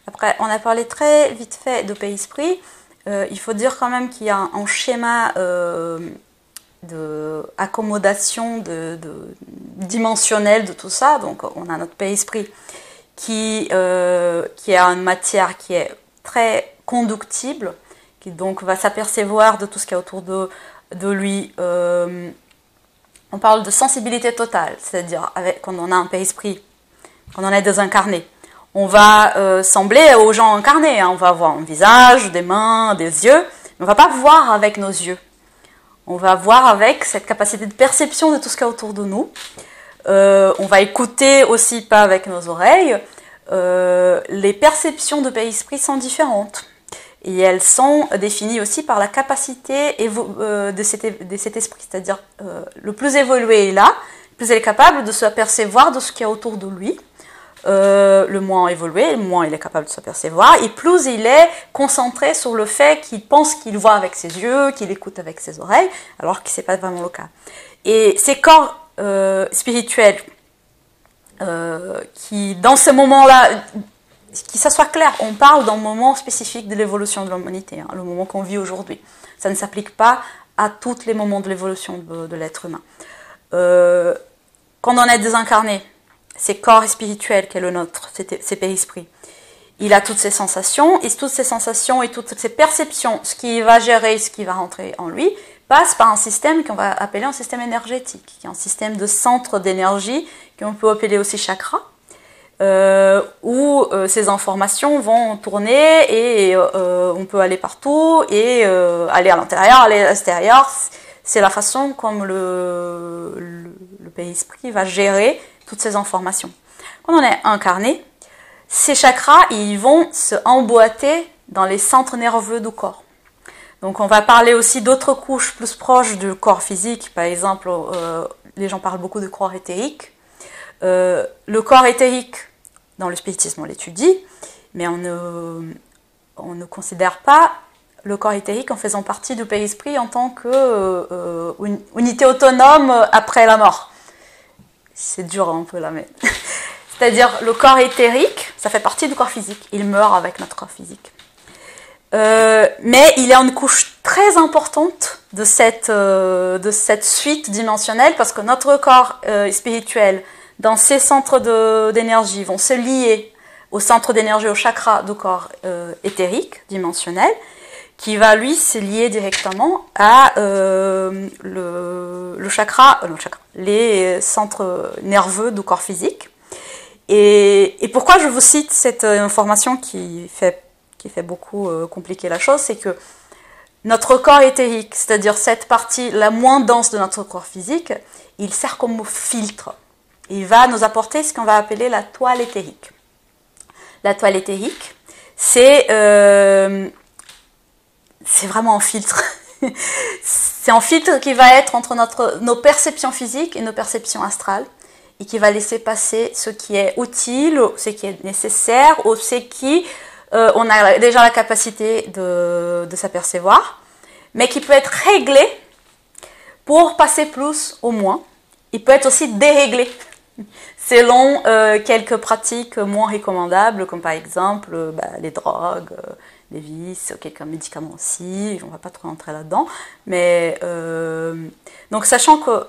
Après, on a parlé très vite fait de périsprit. Il faut dire quand même qu'il y a un schéma d'accommodation dimensionnelle de tout ça. Donc, on a notre périsprit qui a une matière qui est très conductible, qui donc va s'apercevoir de tout ce qu'il y a autour de lui. On parle de sensibilité totale, c'est-à-dire quand on a un périsprit, quand on est désincarné. On va sembler aux gens incarnés, hein. On va avoir un visage, des mains, des yeux, mais on ne va pas voir avec nos yeux. On va voir avec cette capacité de perception de tout ce qu'il y a autour de nous. On va écouter aussi pas avec nos oreilles. Les perceptions de périsprit sont différentes. Et elles sont définies aussi par la capacité de cet esprit. C'est-à-dire, le plus évolué est là, plus il est capable de s'apercevoir de ce qu'il y a autour de lui. Le moins évolué, le moins il est capable de s'apercevoir, et plus il est concentré sur le fait qu'il pense qu'il voit avec ses yeux, qu'il écoute avec ses oreilles, alors que ce n'est pas vraiment le cas. Et ces corps spirituels qui, dans ce moment-là, que ça soit clair, on parle d'un moment spécifique de l'évolution de l'humanité, hein, le moment qu'on vit aujourd'hui. Ça ne s'applique pas à tous les moments de l'évolution de l'être humain. Quand on est désincarné, ces corps spirituels qu'est le nôtre, ces périsprits, il a toutes ces sensations, et toutes ces sensations et toutes ces perceptions, ce qui va gérer, ce qui va rentrer en lui, passe par un système qu'on va appeler un système énergétique, qui est un système de centre d'énergie, qu'on peut appeler aussi chakra, où ces informations vont tourner et on peut aller partout et aller à l'intérieur, aller à l'extérieur. C'est la façon comme le périsprit va gérer toutes ces informations. Quand on est incarné, ces chakras, ils vont se emboîter dans les centres nerveux du corps. Donc on va parler aussi d'autres couches plus proches du corps physique. Par exemple, les gens parlent beaucoup de corps éthérique. Le corps éthérique, dans le spiritisme on l'étudie, mais on ne considère pas le corps éthérique en faisant partie du périsprit en tant qu'une unité autonome après la mort. C'est dur un peu là, mais... C'est-à-dire, le corps éthérique, ça fait partie du corps physique. Il meurt avec notre corps physique. Mais il y a une couche très importante de cette suite dimensionnelle, parce que notre corps spirituel, dans ces centres d'énergie, vont se lier au centre d'énergie, au chakra du corps éthérique, dimensionnel, qui va, lui, se lier directement à les centres nerveux du corps physique. Et pourquoi je vous cite cette information qui fait beaucoup compliquer la chose, c'est que notre corps éthérique, c'est-à-dire cette partie la moins dense de notre corps physique, il sert comme filtre. Il va nous apporter ce qu'on va appeler la toile éthérique. La toile éthérique, c'est vraiment un filtre. C'est un filtre qui va être entre nos perceptions physiques et nos perceptions astrales, et qui va laisser passer ce qui est utile, ce qui est nécessaire, ou ce qui on a déjà la capacité de s'apercevoir, mais qui peut être réglé pour passer plus ou moins. Il peut être aussi déréglé selon quelques pratiques moins recommandables, comme par exemple les drogues, les vices, quelques médicaments aussi. On ne va pas trop entrer là-dedans. Mais donc, sachant que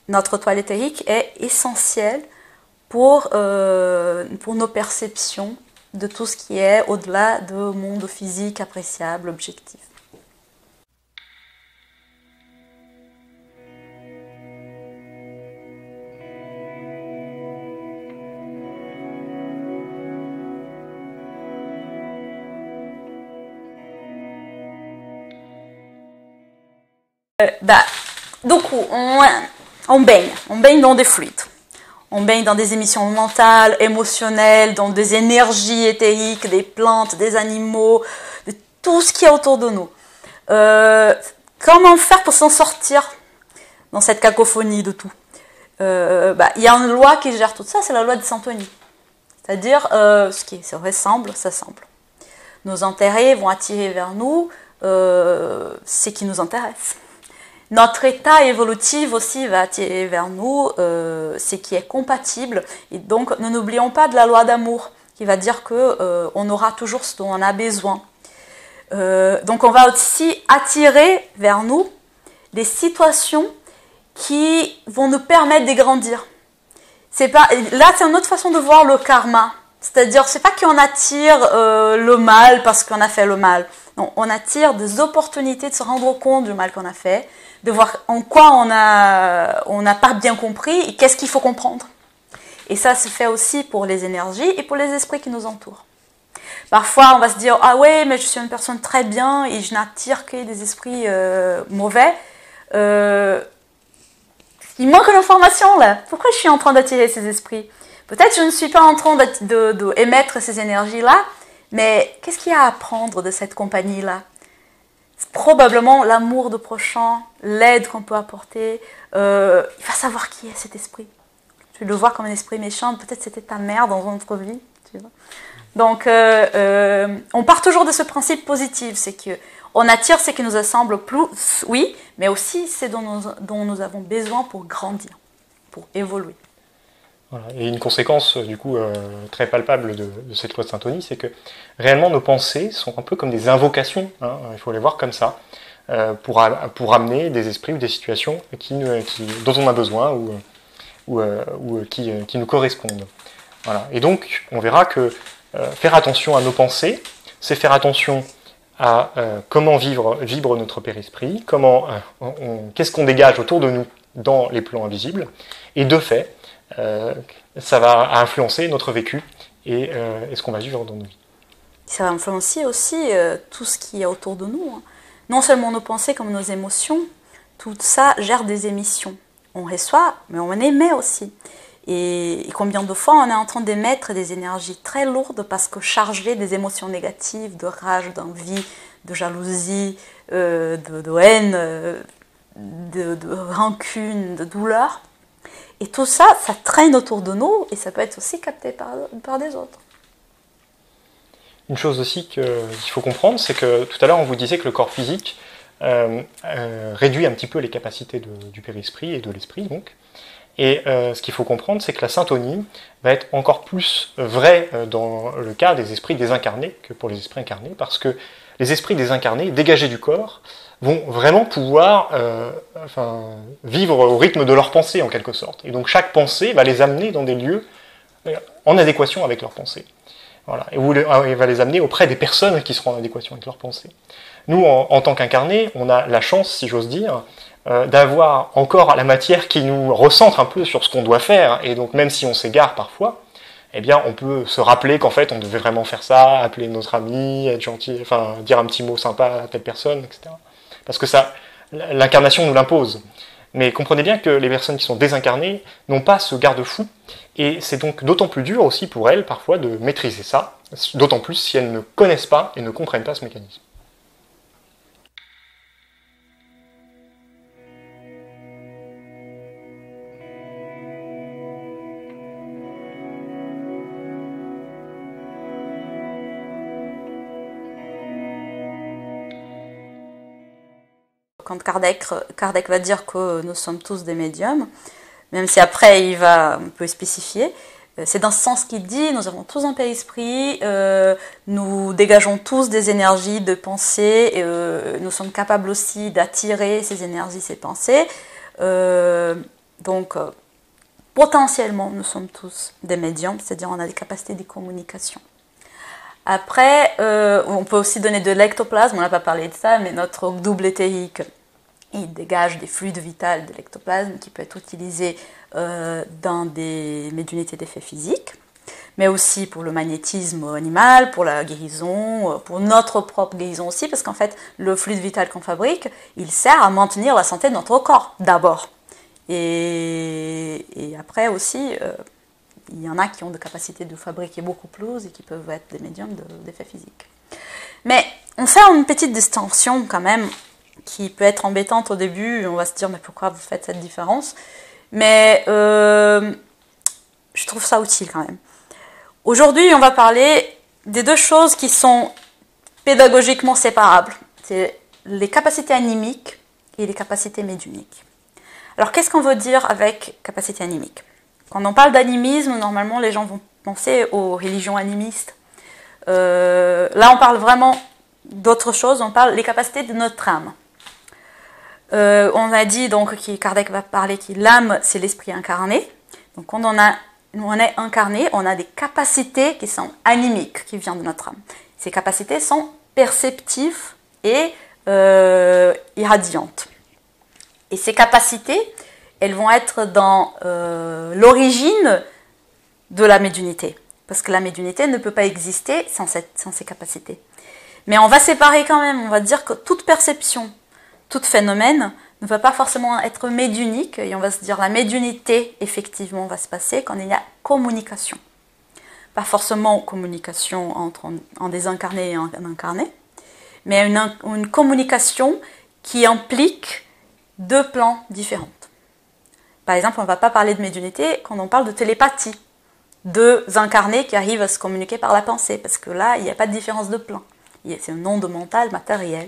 notre toile éthérique est essentielle pour nos perceptions de tout ce qui est au-delà du monde physique appréciable, objectif. Donc, on baigne dans des fluides. On baigne dans des émissions mentales, émotionnelles, dans des énergies éthériques, des plantes, des animaux, de tout ce qui est autour de nous. Comment faire pour s'en sortir dans cette cacophonie de tout? Il y a une loi qui gère tout ça, c'est la loi de syntonie. C'est-à-dire, ce qui se ressemble, s'assemble. Nos intérêts vont attirer vers nous ce qui nous intéresse. Notre état évolutif aussi va attirer vers nous ce qui est compatible. Et donc, ne n'oublions pas de la loi d'amour, qui va dire qu'on aura toujours ce dont on a besoin. Donc, on va aussi attirer vers nous des situations qui vont nous permettre de grandir. Là, c'est une autre façon de voir le karma. C'est-à-dire, c'est pas qu'on attire le mal parce qu'on a fait le mal. Non, on attire des opportunités de se rendre compte du mal qu'on a fait, de voir en quoi on n'a pas bien compris et qu'est-ce qu'il faut comprendre. Et ça se fait aussi pour les énergies et pour les esprits qui nous entourent. Parfois, on va se dire « Ah ouais, mais je suis une personne très bien et je n'attire que des esprits mauvais. Il manque une information là. Pourquoi je suis en train d'attirer ces esprits? Peut-être je ne suis pas en train d'émettre ces énergies-là, mais qu'est-ce qu'il y a à apprendre de cette compagnie-là? Probablement l'amour de prochain, l'aide qu'on peut apporter. Il va savoir qui est cet esprit. Tu le vois comme un esprit méchant, peut-être c'était ta mère dans une autre vie. Tu vois. Donc, on part toujours de ce principe positif, c'est qu'on attire ce qui nous assemble plus, oui, mais aussi c'est dont nous avons besoin pour grandir, pour évoluer. Voilà. Et une conséquence, du coup, très palpable de cette loi de syntonie, c'est que réellement nos pensées sont un peu comme des invocations, hein, il faut les voir comme ça, pour amener des esprits ou des situations dont on a besoin ou qui nous correspondent. Voilà. Et donc, on verra que faire attention à nos pensées, c'est faire attention à comment vibre notre père-esprit, qu'est-ce qu'on dégage autour de nous dans les plans invisibles, et de fait, ça va influencer notre vécu et ce qu'on va vivre dans nos vies. Ça va influencer aussi tout ce qui est autour de nous. Hein. Non seulement nos pensées comme nos émotions, tout ça gère des émissions. On reçoit, mais on émet aussi. Et combien de fois on est en train d'émettre des énergies très lourdes parce que chargées des émotions négatives, de rage, d'envie, de jalousie, de haine, de rancune, de douleur. Et tout ça, ça traîne autour de nous et ça peut être aussi capté par des autres. Une chose aussi qu'il faut comprendre, c'est que tout à l'heure on vous disait que le corps physique réduit un petit peu les capacités du père-esprit et de l'esprit, donc. Et ce qu'il faut comprendre, c'est que la syntonie va être encore plus vraie dans le cas des esprits désincarnés que pour les esprits incarnés, parce que les esprits désincarnés, dégagés du corps, vont vraiment pouvoir vivre au rythme de leur pensée, en quelque sorte. Et donc chaque pensée va les amener dans des lieux en adéquation avec leur pensée. Voilà. Et va les amener auprès des personnes qui seront en adéquation avec leur pensée. Nous, en tant qu'incarnés, on a la chance, si j'ose dire, d'avoir encore la matière qui nous recentre un peu sur ce qu'on doit faire, et donc même si on s'égare parfois, eh bien on peut se rappeler qu'en fait on devait vraiment faire ça, appeler notre ami, être gentil, enfin dire un petit mot sympa à telle personne, etc. Parce que ça, l'incarnation nous l'impose. Mais comprenez bien que les personnes qui sont désincarnées n'ont pas ce garde-fou, et c'est donc d'autant plus dur aussi pour elles parfois de maîtriser ça, d'autant plus si elles ne connaissent pas et ne comprennent pas ce mécanisme. Quand Kardec va dire que nous sommes tous des médiums, même si après il va un peu spécifier, c'est dans ce sens qu'il dit, nous avons tous un père-esprit, nous dégageons tous des énergies de pensée, nous sommes capables aussi d'attirer ces énergies, ces pensées. Donc, potentiellement, nous sommes tous des médiums, c'est-à-dire on a des capacités de communication. Après, on peut aussi donner de l'ectoplasme, on n'a pas parlé de ça, mais notre double éthérique, il dégage des fluides vitaux de l'ectoplasme qui peut être utilisé dans des médiumnités d'effets physiques. mais aussi pour le magnétisme animal, pour la guérison, pour notre propre guérison aussi, parce qu'en fait, le fluide vital qu'on fabrique, il sert à maintenir la santé de notre corps, d'abord. Et après aussi, il y en a qui ont des capacités de fabriquer beaucoup plus et qui peuvent être des médiums d'effets physiques. Mais on fait une petite distinction quand même, qui peut être embêtante au début, on va se dire mais pourquoi vous faites cette différence? Mais je trouve ça utile quand même. Aujourd'hui, on va parler des deux choses qui sont pédagogiquement séparables. C'est les capacités animiques et les capacités médiumniques. Alors, qu'est-ce qu'on veut dire avec capacité animique? Quand on parle d'animisme, normalement, les gens vont penser aux religions animistes. Là, on parle vraiment d'autre chose, on parle des capacités de notre âme. On a dit, donc, Kardec va parler que l'âme, c'est l'esprit incarné. Donc, quand on est incarné, on a des capacités qui sont animiques, qui viennent de notre âme. Ces capacités sont perceptives et irradiantes. Et ces capacités, elles vont être dans l'origine de la médiumnité. Parce que la médiumnité ne peut pas exister sans ces capacités. Mais on va séparer quand même, on va dire que toute perception, tout phénomène ne va pas forcément être médiumnique, et on va se dire la médiumnité, effectivement, va se passer quand il y a communication. Pas forcément communication entre en désincarné et en incarné, mais une communication qui implique deux plans différents. Par exemple, on ne va pas parler de médiumnité quand on parle de télépathie. Deux incarnés qui arrivent à se communiquer par la pensée, parce que là, il n'y a pas de différence de plan. C'est un monde mental, matériel.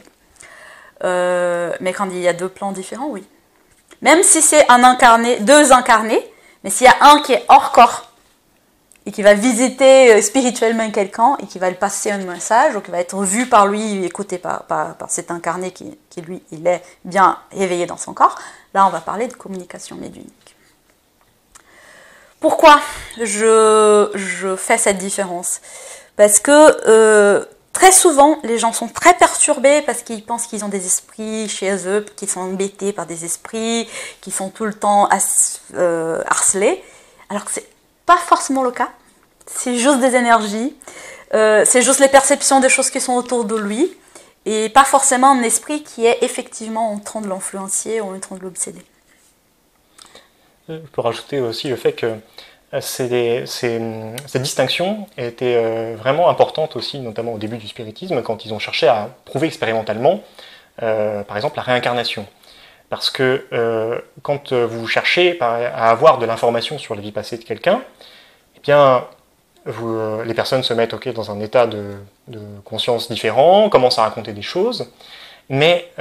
Mais quand il y a deux plans différents, oui. Même si c'est deux incarnés, mais s'il y a un qui est hors corps, et qui va visiter spirituellement quelqu'un, et qui va lui passer un message, ou qui va être vu par lui, écouté par cet incarné qui lui, il est bien éveillé dans son corps, là, on va parler de communication médiumnique. Pourquoi je fais cette différence? Parce que très souvent, les gens sont très perturbés parce qu'ils pensent qu'ils ont des esprits chez eux, qu'ils sont embêtés par des esprits, qu'ils sont tout le temps harcelés, alors que c'est pas forcément le cas. C'est juste des énergies, c'est juste les perceptions des choses qui sont autour de lui, et pas forcément un esprit qui est effectivement en train de l'influencer ou en train de l'obséder. Je peux rajouter aussi le fait que ces distinctions étaient vraiment importantes aussi, notamment au début du spiritisme, quand ils ont cherché à prouver expérimentalement, par exemple, la réincarnation. Parce que quand vous cherchez à avoir de l'information sur la vie passée de quelqu'un, eh bien, les personnes se mettent dans un état de conscience différent, commencent à raconter des choses, mais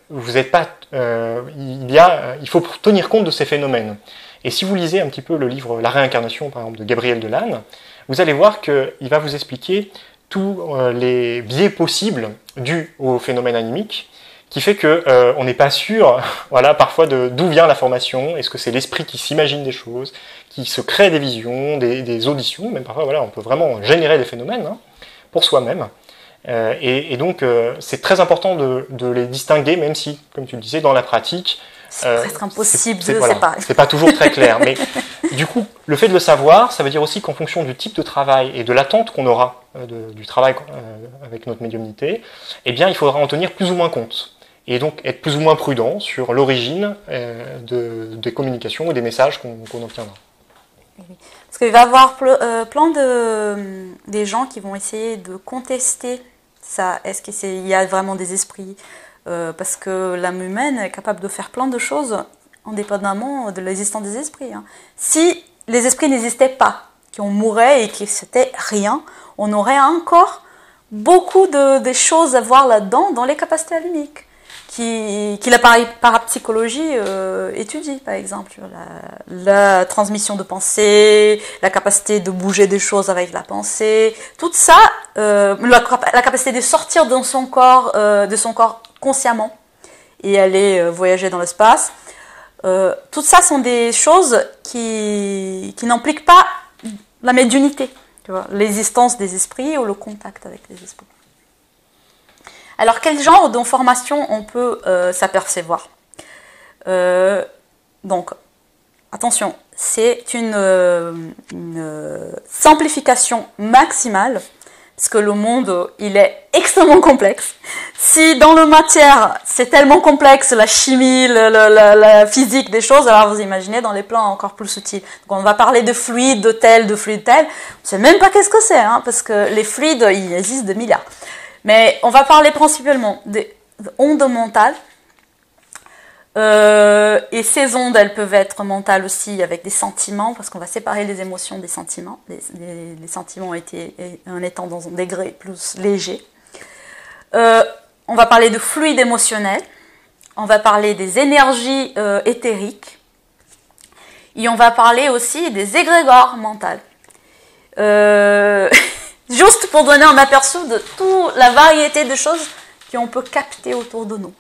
vous n'êtes pas, il faut tenir compte de ces phénomènes. Et si vous lisez un petit peu le livre La réincarnation, par exemple, de Gabriel Delanne, vous allez voir qu'il va vous expliquer tous les biais possibles dus au phénomène animique, qui fait qu'on n'est pas sûr, voilà, parfois d'où vient l'information. Est-ce que c'est l'esprit qui s'imagine des choses, qui se crée des visions, des auditions, même parfois, voilà, on peut vraiment générer des phénomènes pour soi-même. Et donc, c'est très important de les distinguer, même si, comme tu le disais, dans la pratique, c'est presque impossible de séparer. C'est pas toujours très clair. Mais du coup, le fait de le savoir, ça veut dire aussi qu'en fonction du type de travail et de l'attente qu'on aura du travail avec notre médiumnité, eh bien, il faudra en tenir plus ou moins compte. Et donc, être plus ou moins prudent sur l'origine des communications ou des messages qu'on obtiendra. Parce qu'il va y avoir plein des gens qui vont essayer de contester ça. Est-ce qu'il y a vraiment des esprits? Parce que l'âme humaine est capable de faire plein de choses indépendamment de l'existence des esprits. Si les esprits n'existaient pas, qu'on mourrait et que c'était rien, on aurait encore beaucoup de choses à voir là-dedans dans les capacités animiques. Qui la parapsychologie étudie, par exemple, la transmission de pensée, la capacité de bouger des choses avec la pensée, tout ça, la capacité de sortir de son corps consciemment et aller voyager dans l'espace, tout ça sont des choses qui n'impliquent pas la médiumnité, tu vois, l'existence des esprits ou le contact avec les esprits. Alors, quel genre d'information on peut s'apercevoir? Donc, attention, c'est une simplification maximale, parce que le monde, il est extrêmement complexe. Si dans la matière, c'est tellement complexe, la chimie, la physique des choses, alors vous imaginez dans les plans encore plus subtils. Donc on va parler de fluides de tel, on ne sait même pas qu'est-ce que c'est, hein, parce que les fluides, il existe des milliards. Mais on va parler principalement des ondes mentales. Et ces ondes, elles peuvent être mentales aussi avec des sentiments, parce qu'on va séparer les émotions des sentiments, les sentiments en étant dans un degré plus léger. On va parler de fluides émotionnels, on va parler des énergies éthériques, et on va parler aussi des égrégores mentales. Juste pour donner un aperçu de toute la variété de choses qu'on peut capter autour de nous.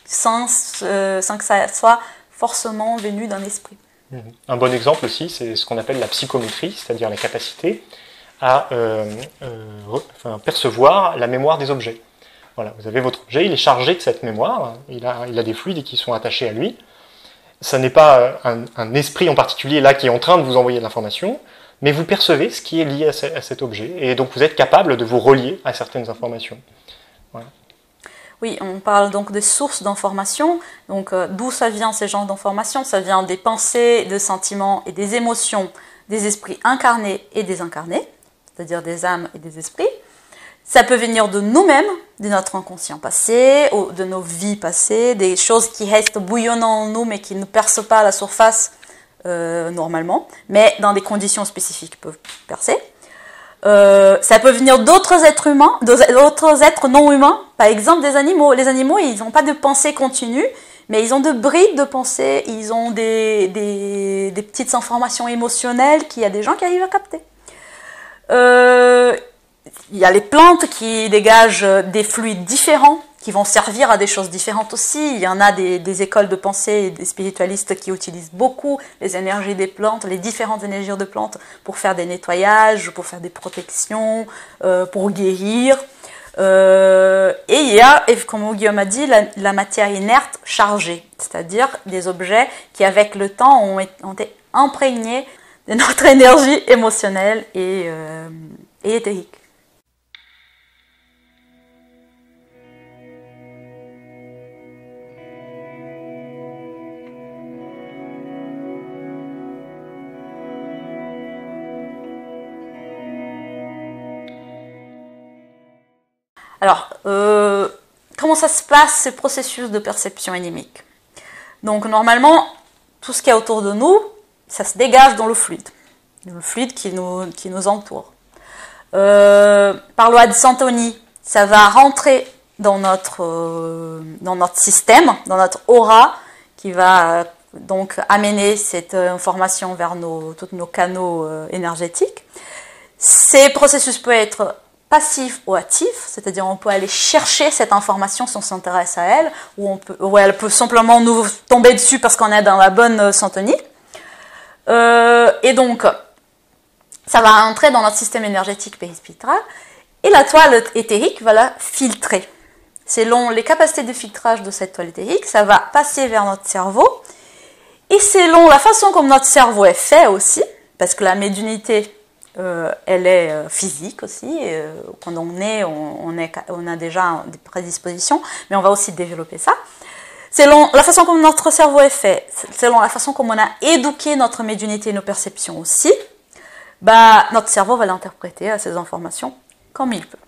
Sans que ça soit forcément venu d'un esprit. Un bon exemple aussi, c'est ce qu'on appelle la psychométrie, c'est-à-dire la capacité à percevoir la mémoire des objets. Voilà, vous avez votre objet, il est chargé de cette mémoire, il a des fluides qui sont attachés à lui. Ça n'est pas un esprit en particulier là qui est en train de vous envoyer de l'information, mais vous percevez ce qui est lié à cet objet, et donc vous êtes capable de vous relier à certaines informations. Voilà. Oui, on parle donc des sources d'informations. Donc, d'où ça vient ces genres d'informations? Ça vient des pensées, des sentiments et des émotions des esprits incarnés et désincarnés, c'est-à-dire des âmes et des esprits. Ça peut venir de nous-mêmes, de notre inconscient passé, ou de nos vies passées, des choses qui restent bouillonnantes en nous mais qui ne percent pas à la surface normalement, mais dans des conditions spécifiques peuvent percer. Ça peut venir d'autres êtres humains, d'autres êtres non humains, par exemple des animaux. Les animaux, ils n'ont pas de pensée continue, mais ils ont de brides de pensée, ils ont des petites informations émotionnelles qu'il y a des gens qui arrivent à capter. Il y a les plantes qui dégagent des fluides différents, qui vont servir à des choses différentes aussi. Il y en a des écoles de pensée et des spiritualistes qui utilisent beaucoup les énergies des plantes, les différentes énergies de plantes pour faire des nettoyages, pour faire des protections, pour guérir. Et il y a, comme Guillaume a dit, la matière inerte chargée, c'est-à-dire des objets qui avec le temps ont été imprégnés de notre énergie émotionnelle et éthérique. Alors, comment ça se passe, ce processus de perception anémique? Donc, normalement, tout ce qui est autour de nous, ça se dégage dans le fluide qui nous entoure. Par loi de Santoni, ça va rentrer dans notre système, dans notre aura, qui va donc amener cette information vers tous nos canaux énergétiques. Ces processus peuvent être passif ou actif, c'est-à-dire on peut aller chercher cette information si on s'intéresse à elle, ou elle peut simplement nous tomber dessus parce qu'on est dans la bonne syntonie. Et donc, ça va entrer dans notre système énergétique périspectral, et la toile éthérique va la filtrer. Selon les capacités de filtrage de cette toile éthérique, ça va passer vers notre cerveau, et selon la façon comme notre cerveau est fait aussi, parce que la médiumnité, elle est physique aussi. Quand on est, on a déjà des prédispositions, mais on va aussi développer ça. Selon la façon comme notre cerveau est fait, selon la façon comme on a éduqué notre médiumnité et nos perceptions aussi, notre cerveau va l'interpréter à ces informations comme il peut.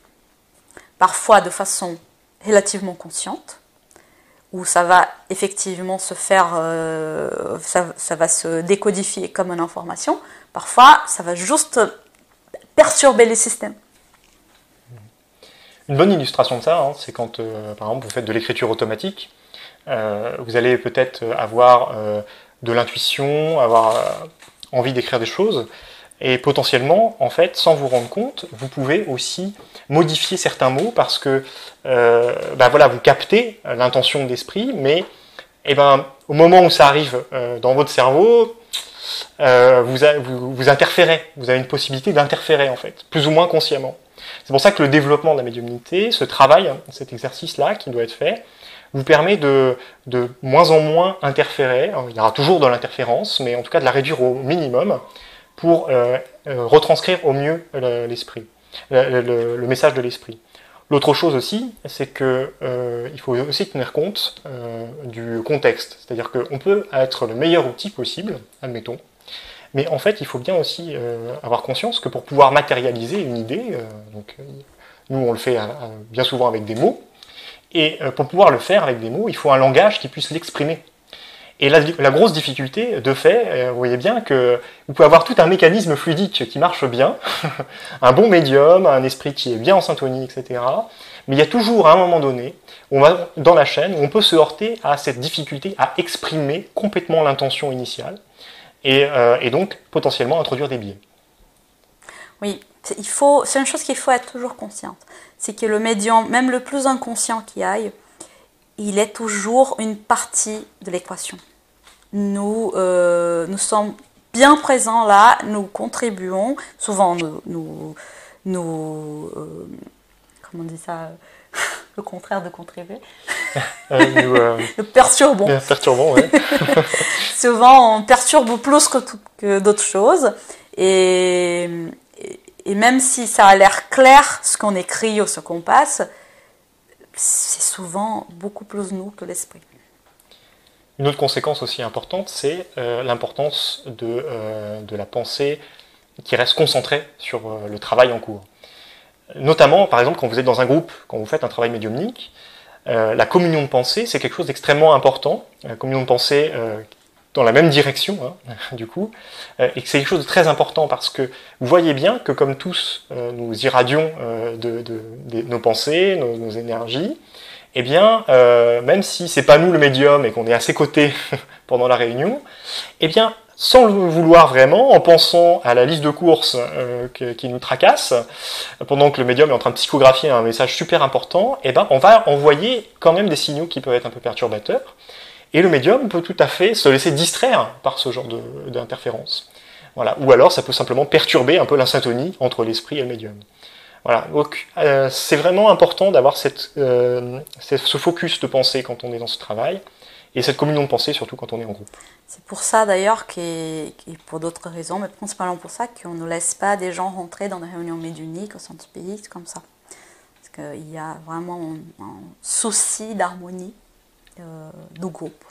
Parfois de façon relativement consciente, où ça va effectivement se faire, ça va se décodifier comme une information. Parfois, ça va juste perturber les systèmes. Une bonne illustration de ça, c'est quand, par exemple, vous faites de l'écriture automatique. Vous allez peut-être avoir de l'intuition, avoir envie d'écrire des choses, et potentiellement, en fait, sans vous rendre compte, vous pouvez aussi modifier certains mots parce que vous captez l'intention d'esprit, mais au moment où ça arrive dans votre cerveau, vous interférez, vous avez une possibilité d'interférer en fait, plus ou moins consciemment. C'est pour ça que le développement de la médiumnité, ce travail, cet exercice-là qui doit être fait, vous permet de moins en moins interférer. Il y aura toujours de l'interférence, mais en tout cas de la réduire au minimum pour retranscrire au mieux l'esprit, le message de l'esprit. L'autre chose aussi, c'est que il faut aussi tenir compte du contexte. C'est-à-dire qu'on peut être le meilleur outil possible, admettons, mais en fait, il faut bien aussi avoir conscience que pour pouvoir matérialiser une idée, nous on le fait bien souvent avec des mots, et pour pouvoir le faire avec des mots, il faut un langage qui puisse l'exprimer. Et la grosse difficulté, de fait, vous voyez bien que vous pouvez avoir tout un mécanisme fluidique qui marche bien, un bon médium, un esprit qui est bien en syntonie, etc. Mais il y a toujours, à un moment donné, dans la chaîne, où on peut se heurter à cette difficulté à exprimer complètement l'intention initiale, et donc potentiellement introduire des biais. Oui, c'est une chose qu'il faut être toujours consciente. C'est que le médium, même le plus inconscient qui aille, il est toujours une partie de l'équation. Nous sommes bien présents là, nous contribuons, souvent nous comment on dit ça, le contraire de contribuer, nous perturbons. Perturbons, ouais. Souvent on perturbe plus que d'autres choses, et même si ça a l'air clair ce qu'on écrit ou ce qu'on passe, c'est souvent beaucoup plus nous que l'esprit. Une autre conséquence aussi importante, c'est l'importance de la pensée qui reste concentrée sur le travail en cours. Notamment, par exemple, quand vous êtes dans un groupe, quand vous faites un travail médiumnique, la communion de pensée, c'est quelque chose d'extrêmement important. La communion de pensée dans la même direction, hein, du coup, et que c'est quelque chose de très important parce que vous voyez bien que comme tous, nous irradions nos pensées, nos énergies, eh bien, même si c'est pas nous le médium et qu'on est à ses côtés pendant la réunion, eh bien, sans le vouloir vraiment, en pensant à la liste de courses qui nous tracasse, pendant que le médium est en train de psychographier un message super important, eh ben, on va envoyer quand même des signaux qui peuvent être un peu perturbateurs, et le médium peut tout à fait se laisser distraire par ce genre d'interférence. Voilà. Ou alors, ça peut simplement perturber un peu la syntonie entre l'esprit et le médium. Voilà, donc c'est vraiment important d'avoir ce focus de pensée quand on est dans ce travail, et cette communion de pensée surtout quand on est en groupe. C'est pour ça d'ailleurs, et pour d'autres raisons, mais principalement pour ça, qu'on ne laisse pas des gens rentrer dans des réunions médiumniques au centre spirituel comme ça. Parce qu'il y a vraiment un souci d'harmonie du groupe.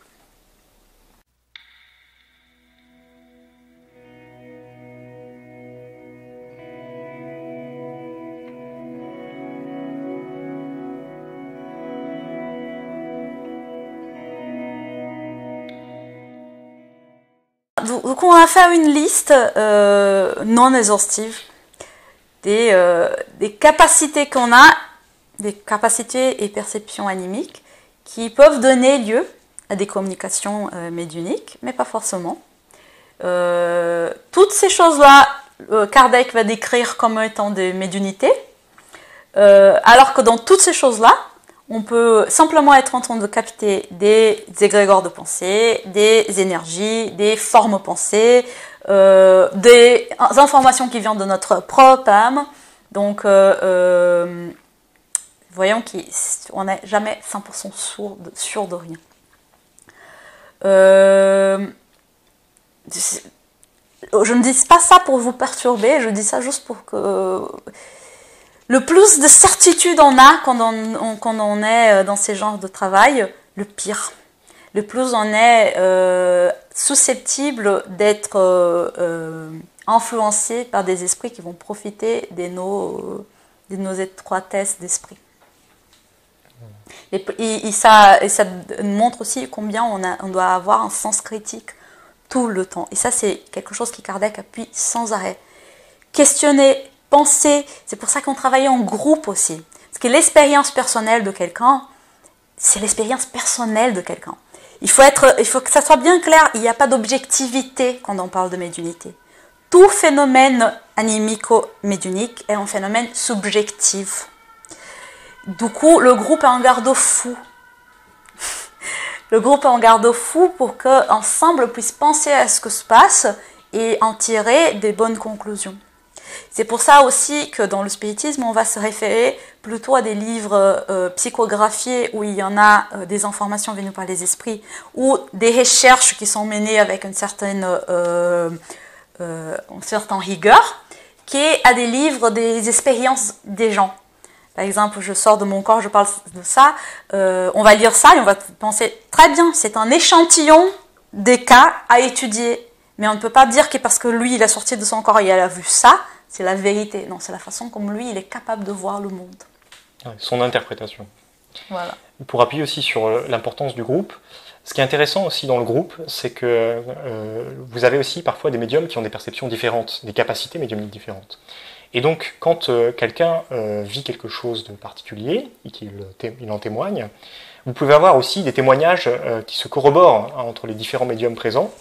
Donc on a fait une liste non exhaustive des capacités qu'on a, des capacités et perceptions animiques qui peuvent donner lieu à des communications médiumniques, mais pas forcément. Toutes ces choses-là, Kardec va décrire comme étant des médiumnités, alors que dans toutes ces choses-là, on peut simplement être en train de capter des égrégores de pensée, des énergies, des formes pensées, des informations qui viennent de notre propre âme. Donc, voyons qu'on n'est jamais 100% sûr de rien. Je ne dis pas ça pour vous perturber, je dis ça juste pour que... Le plus de certitude on a quand on est dans ces genres de travail, le pire. Le plus on est susceptible d'être influencé par des esprits qui vont profiter de nos étroitesses d'esprit. Et ça montre aussi combien on doit avoir un sens critique tout le temps. Et ça, c'est quelque chose qui Kardec appuie sans arrêt. Questionner, penser, c'est pour ça qu'on travaille en groupe aussi. Parce que l'expérience personnelle de quelqu'un, c'est l'expérience personnelle de quelqu'un. Il faut que ça soit bien clair, il n'y a pas d'objectivité quand on parle de médiumnité. Tout phénomène animico-médiumnique est un phénomène subjectif. Du coup, le groupe est en garde-fou. Le groupe est en garde-fou pour qu'ensemble on puisse penser à ce que se passe et en tirer des bonnes conclusions. C'est pour ça aussi que dans le spiritisme, on va se référer plutôt à des livres psychographiés où il y en a des informations venues par les esprits, ou des recherches qui sont menées avec une certaine rigueur, qu'à des livres des expériences des gens. Par exemple, je sors de mon corps, je parle de ça, on va lire ça et on va penser, très bien, c'est un échantillon des cas à étudier. Mais on ne peut pas dire que parce que lui, il est sorti de son corps et il a vu ça, c'est la vérité. Non, c'est la façon comme lui, il est capable de voir le monde. Son interprétation. Voilà. Pour appuyer aussi sur l'importance du groupe, ce qui est intéressant aussi dans le groupe, c'est que vous avez aussi parfois des médiums qui ont des perceptions différentes, des capacités médiumniques différentes. Et donc, quand quelqu'un vit quelque chose de particulier et qu'il en témoigne, vous pouvez avoir aussi des témoignages qui se corroborent entre les différents médiums présents,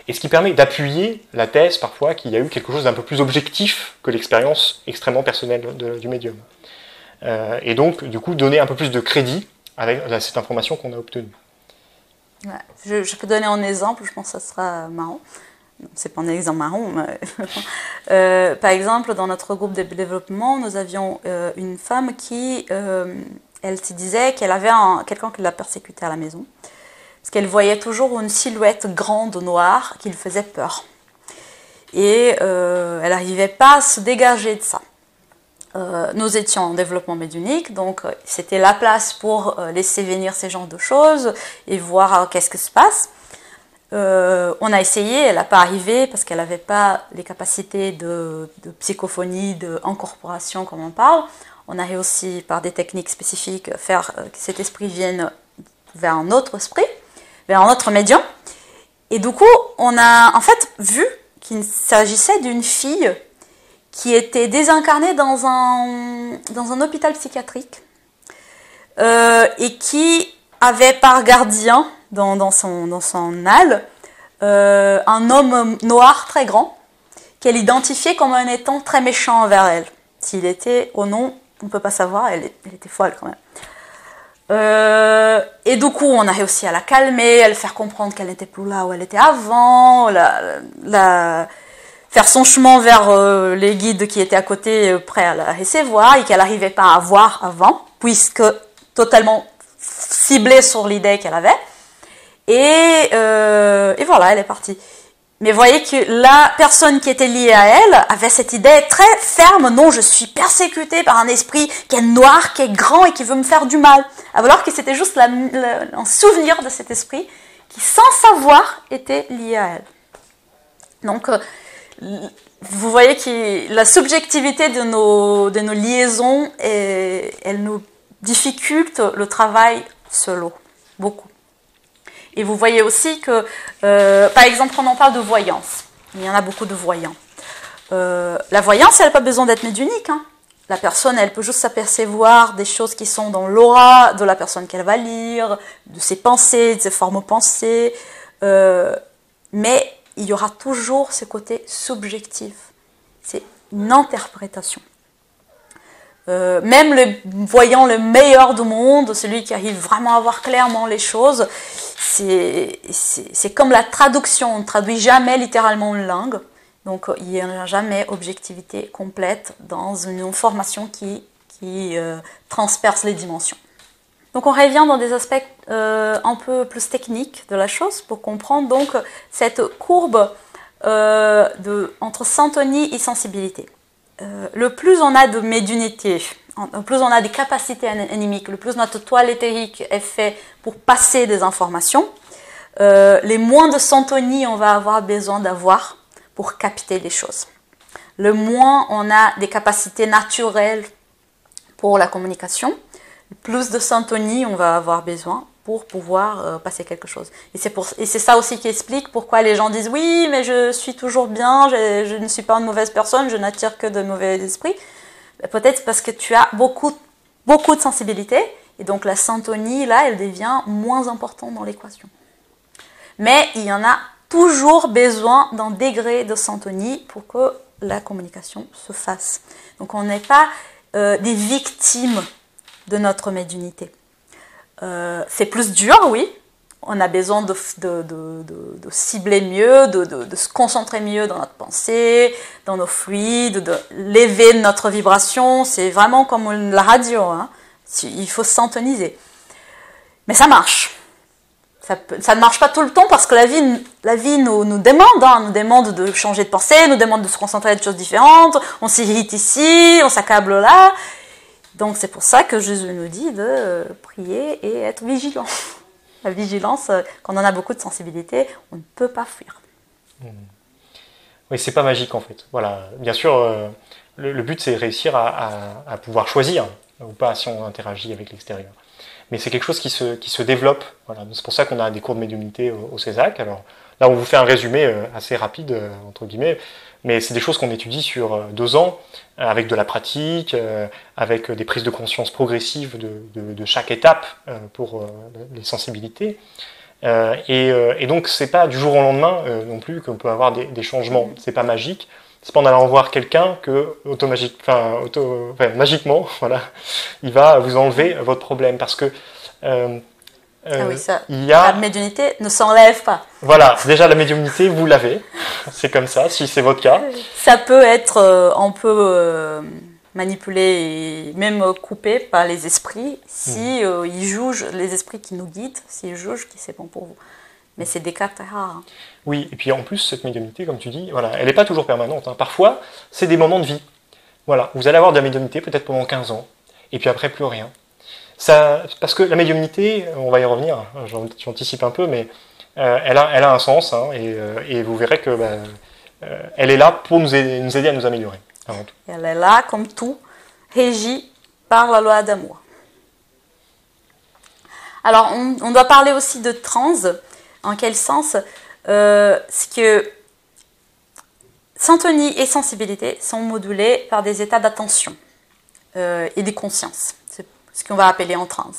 et ce qui permet d'appuyer la thèse parfois qu'il y a eu quelque chose d'un peu plus objectif que l'expérience extrêmement personnelle du médium. Et donc, du coup, donner un peu plus de crédit avec cette information qu'on a obtenue. Ouais. Je peux donner un exemple, je pense que ça sera marrant. C'est pas un exemple marrant, mais par exemple, dans notre groupe de développement, nous avions une femme qui, elle se disait qu'elle avait quelqu'un qui l'a persécutée à la maison, parce qu'elle voyait toujours une silhouette grande noire qui lui faisait peur. Et elle n'arrivait pas à se dégager de ça. Nous étions en développement médiumnique, donc c'était la place pour laisser venir ces genres de choses et voir qu'est-ce qui se passe. On a essayé, elle n'a pas arrivé parce qu'elle n'avait pas les capacités de psychophonie, d'incorporation comme on parle. On a réussi par des techniques spécifiques faire que cet esprit vienne vers un autre esprit, vers un autre médium. Et du coup, on a en fait vu qu'il s'agissait d'une fille qui était désincarnée dans un hôpital psychiatrique et qui avait par gardien dans son halle un homme noir très grand qu'elle identifiait comme un étant très méchant envers elle. S'il était ou non, on ne peut pas savoir, elle était folle quand même. Et du coup, on a réussi à la calmer, à le faire comprendre qu'elle n'était plus là où elle était avant, faire son chemin vers les guides qui étaient à côté, prêts à la recevoir, et qu'elle n'arrivait pas à voir avant, puisque totalement ciblée sur l'idée qu'elle avait. Et voilà, elle est partie. Mais voyez que la personne qui était liée à elle avait cette idée très ferme, non, je suis persécutée par un esprit qui est noir, qui est grand et qui veut me faire du mal. Alors que c'était juste un souvenir de cet esprit qui, sans savoir, était lié à elle. Donc, vous voyez que la subjectivité de nos liaisons, elle nous difficulte le travail solo, beaucoup. Et vous voyez aussi que, par exemple, quand on parle de voyance, il y en a beaucoup de voyants. La voyance, elle n'a pas besoin d'être médiumnique. Hein. La personne, elle peut juste s'apercevoir des choses qui sont dans l'aura de la personne qu'elle va lire, de ses pensées, de ses formes pensées. Mais il y aura toujours ce côté subjectif. C'est une interprétation. Même le voyant le meilleur du monde, celui qui arrive vraiment à voir clairement les choses, c'est comme la traduction, on ne traduit jamais littéralement une langue, donc il n'y a jamais objectivité complète dans une information qui transperce les dimensions. Donc on revient dans des aspects un peu plus techniques de la chose pour comprendre donc cette courbe entre syntonie et sensibilité. Le plus on a de médiumnité, le plus on a des capacités anémiques, le plus notre toile éthérique est fait pour passer des informations, les moins de syntonie on va avoir besoin d'avoir pour capter les choses. Le moins on a des capacités naturelles pour la communication, le plus de syntonie on va avoir besoin pour pouvoir passer quelque chose. Et c'est ça aussi qui explique pourquoi les gens disent « Oui, mais je suis toujours bien, je ne suis pas une mauvaise personne, je n'attire que de mauvais esprits. » Peut-être parce que tu as beaucoup de sensibilité, et donc la syntonie, là, elle devient moins importante dans l'équation. Mais il y en a toujours besoin d'un degré de syntonie pour que la communication se fasse. Donc on n'est pas des victimes de notre médiumnité. C'est plus dur, oui, on a besoin de cibler mieux, de se concentrer mieux dans notre pensée, dans nos fluides, de lever notre vibration. C'est vraiment comme la radio, hein. Il faut se syntoniser. Mais ça marche. Ça ne marche pas tout le temps parce que la vie nous demande, hein, nous demande de changer de pensée, nous demande de se concentrer sur des choses différentes. On s'irrite ici, on s'accable là. Donc c'est pour ça que Jésus nous dit de prier et être vigilant. La vigilance, quand on a beaucoup de sensibilité, on ne peut pas fuir. Oui, c'est pas magique en fait. Voilà. Bien sûr, le but c'est réussir à pouvoir choisir ou pas si on interagit avec l'extérieur. Mais c'est quelque chose qui se développe. Voilà. C'est pour ça qu'on a des cours de médiumnité au CESAC. Alors là, on vous fait un résumé assez rapide, entre guillemets, mais c'est des choses qu'on étudie sur 2 ans, avec de la pratique, avec des prises de conscience progressives de chaque étape pour les sensibilités. Et donc, c'est pas du jour au lendemain non plus qu'on peut avoir des changements. C'est pas magique. C'est pas en allant voir quelqu'un que magiquement, voilà, il va vous enlever votre problème. Parce que la médiumnité ne s'enlève pas. Voilà, déjà la médiumnité, vous l'avez. C'est comme ça, si c'est votre cas. Ça peut être, on peut manipulé et même coupé par les esprits si ils jugent, les esprits qui nous guident, s'ils jugent que c'est bon pour vous. Mais c'est des cas très rares. Hein. Oui, et puis en plus, cette médiumnité, comme tu dis, voilà, elle n'est pas toujours permanente. Hein. Parfois, c'est des moments de vie. Voilà, vous allez avoir de la médiumnité peut-être pendant 15 ans, et puis après, plus rien. Ça, parce que la médiumnité, on va y revenir, j'anticipe un peu, mais elle a un sens, hein, et vous verrez que elle est là pour nous aider à nous améliorer. Avant tout. Elle est là, comme tout, régie par la loi d'amour. Alors, on doit parler aussi de trans. En quel sens c'est que syntonie et sensibilité sont modulées par des états d'attention et de conscience. C'est ce qu'on va appeler en trans.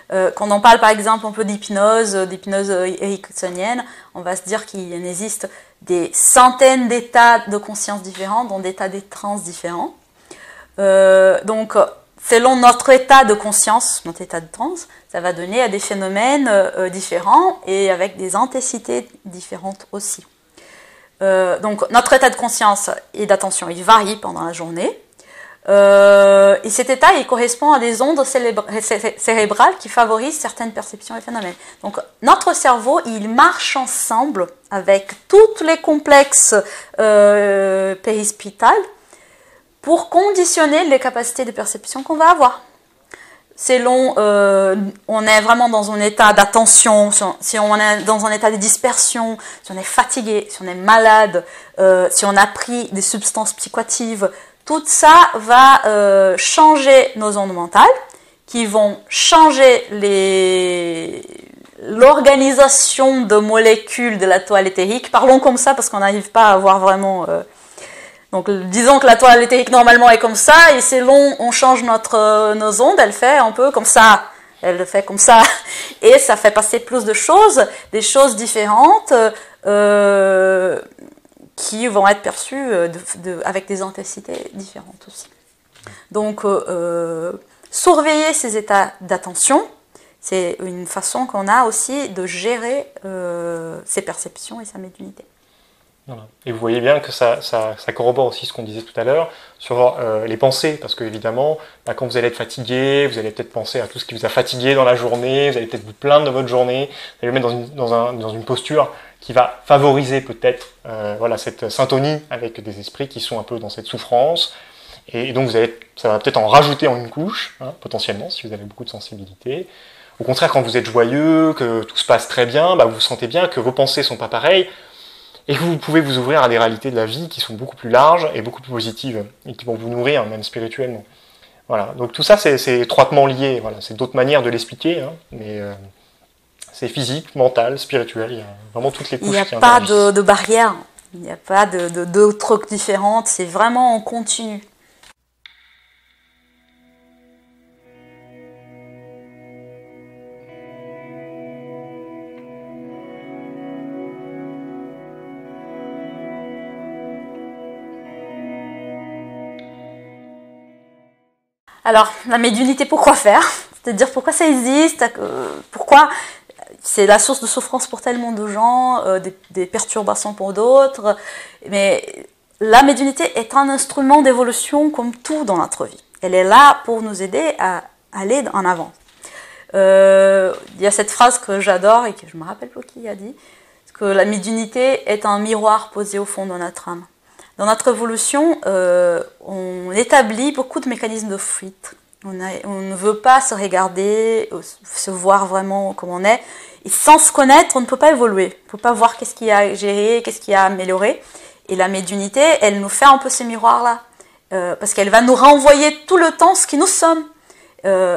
Quand on parle par exemple un peu d'hypnose ericksonienne, on va se dire qu'il existe des centaines d'états de conscience différents, dont des états de trans différents. Donc, selon notre état de conscience, notre état de trans, ça va donner à des phénomènes différents et avec des intensités différentes aussi. Donc, notre état de conscience et d'attention, il varie pendant la journée. Et cet état, il correspond à des ondes cérébrales qui favorisent certaines perceptions et phénomènes. Donc, notre cerveau, il marche ensemble avec tous les complexes périspitales pour conditionner les capacités de perception qu'on va avoir. Selon, on est vraiment dans un état d'attention, si on est dans un état de dispersion, si on est fatigué, si on est malade, si on a pris des substances psychoactives, tout ça va changer nos ondes mentales, qui vont changer l'organisation de molécules de la toile éthérique. Parlons comme ça parce qu'on n'arrive pas à voir vraiment... Donc disons que la toile éthérique normalement est comme ça, et selon on change nos ondes, elle fait un peu comme ça. Elle fait comme ça. Et ça fait passer plus de choses, des choses différentes, qui vont être perçues avec des intensités différentes aussi. Donc, surveiller ces états d'attention, c'est une façon qu'on a aussi de gérer ses perceptions et sa médiumnité. Voilà. Et vous voyez bien que ça corrobore aussi ce qu'on disait tout à l'heure sur les pensées, parce que évidemment, quand vous allez être fatigué, vous allez peut-être penser à tout ce qui vous a fatigué dans la journée, vous allez peut-être vous plaindre de votre journée, vous allez vous mettre dans une posture qui va favoriser peut-être cette syntonie avec des esprits qui sont un peu dans cette souffrance, et donc ça va peut-être en rajouter en une couche, hein, potentiellement, si vous avez beaucoup de sensibilité. Au contraire, quand vous êtes joyeux, que tout se passe très bien, vous sentez bien que vos pensées sont pas pareilles, et que vous pouvez vous ouvrir à des réalités de la vie qui sont beaucoup plus larges et beaucoup plus positives, et qui vont vous nourrir, même spirituellement. Voilà. Donc tout ça, c'est étroitement lié. Voilà. C'est d'autres manières de l'expliquer, hein, mais c'est physique, mental, spirituel, il y a vraiment toutes les couches qui interagissent. Il n'y a pas de barrière, il n'y a pas de trucs différents, c'est vraiment en continu. Alors, la médiumnité, pourquoi faire ? C'est-à-dire, pourquoi ça existe ? Pourquoi c'est la source de souffrance pour tellement de gens, des perturbations pour d'autres. Mais la médiumnité est un instrument d'évolution comme tout dans notre vie. Elle est là pour nous aider à aller en avant. Il y a cette phrase que j'adore et que je ne me rappelle plus qui a dit, que la médiumnité est un miroir posé au fond de notre âme. Dans notre évolution, on établit beaucoup de mécanismes de fuite. On ne veut pas se regarder, se voir vraiment comme on est. Et sans se connaître, on ne peut pas évoluer. On ne peut pas voir qu'est-ce qu'il y a à gérer, qu'est-ce qu'il y a à améliorer. Et la médiumnité, elle nous fait un peu ces miroirs-là. Parce qu'elle va nous renvoyer tout le temps ce qui nous sommes.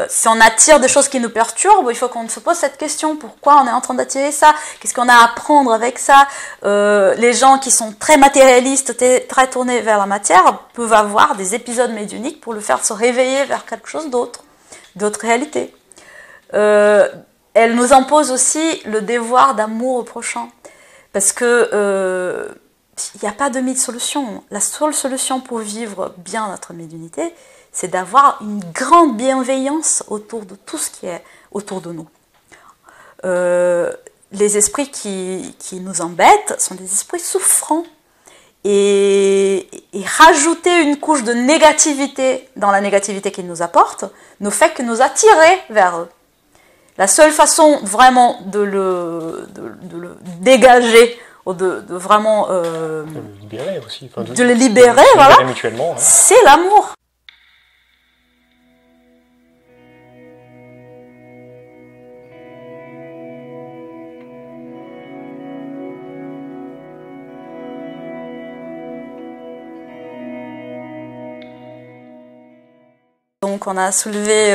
Si on attire des choses qui nous perturbent, il faut qu'on se pose cette question, pourquoi on est en train d'attirer ça? Qu'est-ce qu'on a à apprendre avec ça? Les gens qui sont très matérialistes, très tournés vers la matière, peuvent avoir des épisodes médiumniques pour le faire se réveiller vers quelque chose d'autre réalité. Elle nous impose aussi le devoir d'amour au prochain, parce que il n'y a pas de mille solutions. La seule solution pour vivre bien notre médiumnité, c'est d'avoir une grande bienveillance autour de tout ce qui est autour de nous. Les esprits qui nous embêtent sont des esprits souffrants. Et rajouter une couche de négativité dans la négativité qu'ils nous apportent ne fait que nous attirer vers eux. La seule façon vraiment de le dégager, ou de vraiment... de le libérer aussi. Enfin, de le libérer, voilà, mutuellement, hein. C'est l'amour. Donc on a soulevé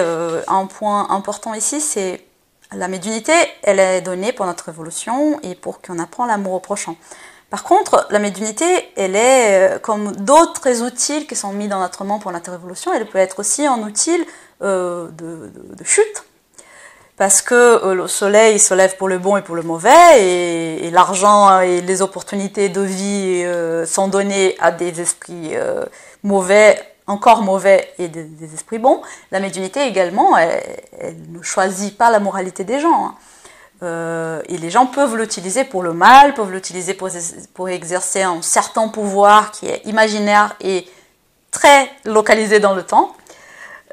un point important ici, c'est la médiumnité, elle est donnée pour notre évolution et pour qu'on apprenne l'amour au prochain. Par contre, la médiumnité, elle est comme d'autres outils qui sont mis dans notre main pour notre évolution, elle peut être aussi un outil de chute. Parce que le soleil se lève pour le bon et pour le mauvais, et l'argent et les opportunités de vie sont données à des esprits mauvais, encore mauvais, et des esprits bons. La médiumnité également, elle ne choisit pas la moralité des gens. Et les gens peuvent l'utiliser pour le mal, peuvent l'utiliser pour exercer un certain pouvoir qui est imaginaire et très localisé dans le temps.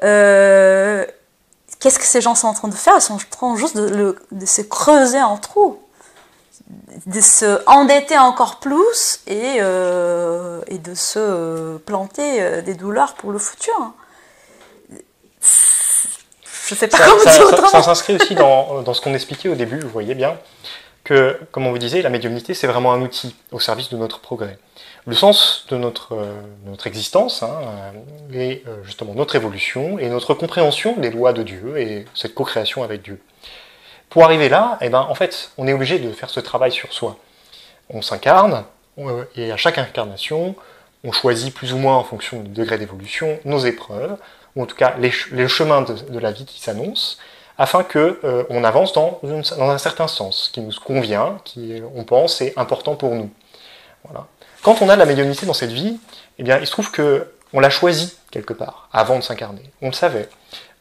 Qu'est-ce que ces gens sont en train de faire? Ils sont en train juste de se creuser un trou, de se endetter encore plus et de se planter des douleurs pour le futur. Je ne sais pas comment dire autrement. Ça s'inscrit aussi dans ce qu'on expliquait au début, vous voyez bien, que, comme on vous disait, la médiumnité, c'est vraiment un outil au service de notre progrès. Le sens de notre existence, et justement notre évolution et notre compréhension des lois de Dieu et cette co-création avec Dieu. Pour arriver là, en fait, on est obligé de faire ce travail sur soi. On s'incarne, et à chaque incarnation, on choisit plus ou moins en fonction du degré d'évolution nos épreuves, ou en tout cas les chemins de la vie qui s'annoncent, afin qu'on avance dans un certain sens, qui nous convient, qui, on pense, est important pour nous. Voilà. Quand on a de la médiumnité dans cette vie, il se trouve qu'on l'a choisi quelque part, avant de s'incarner. On le savait.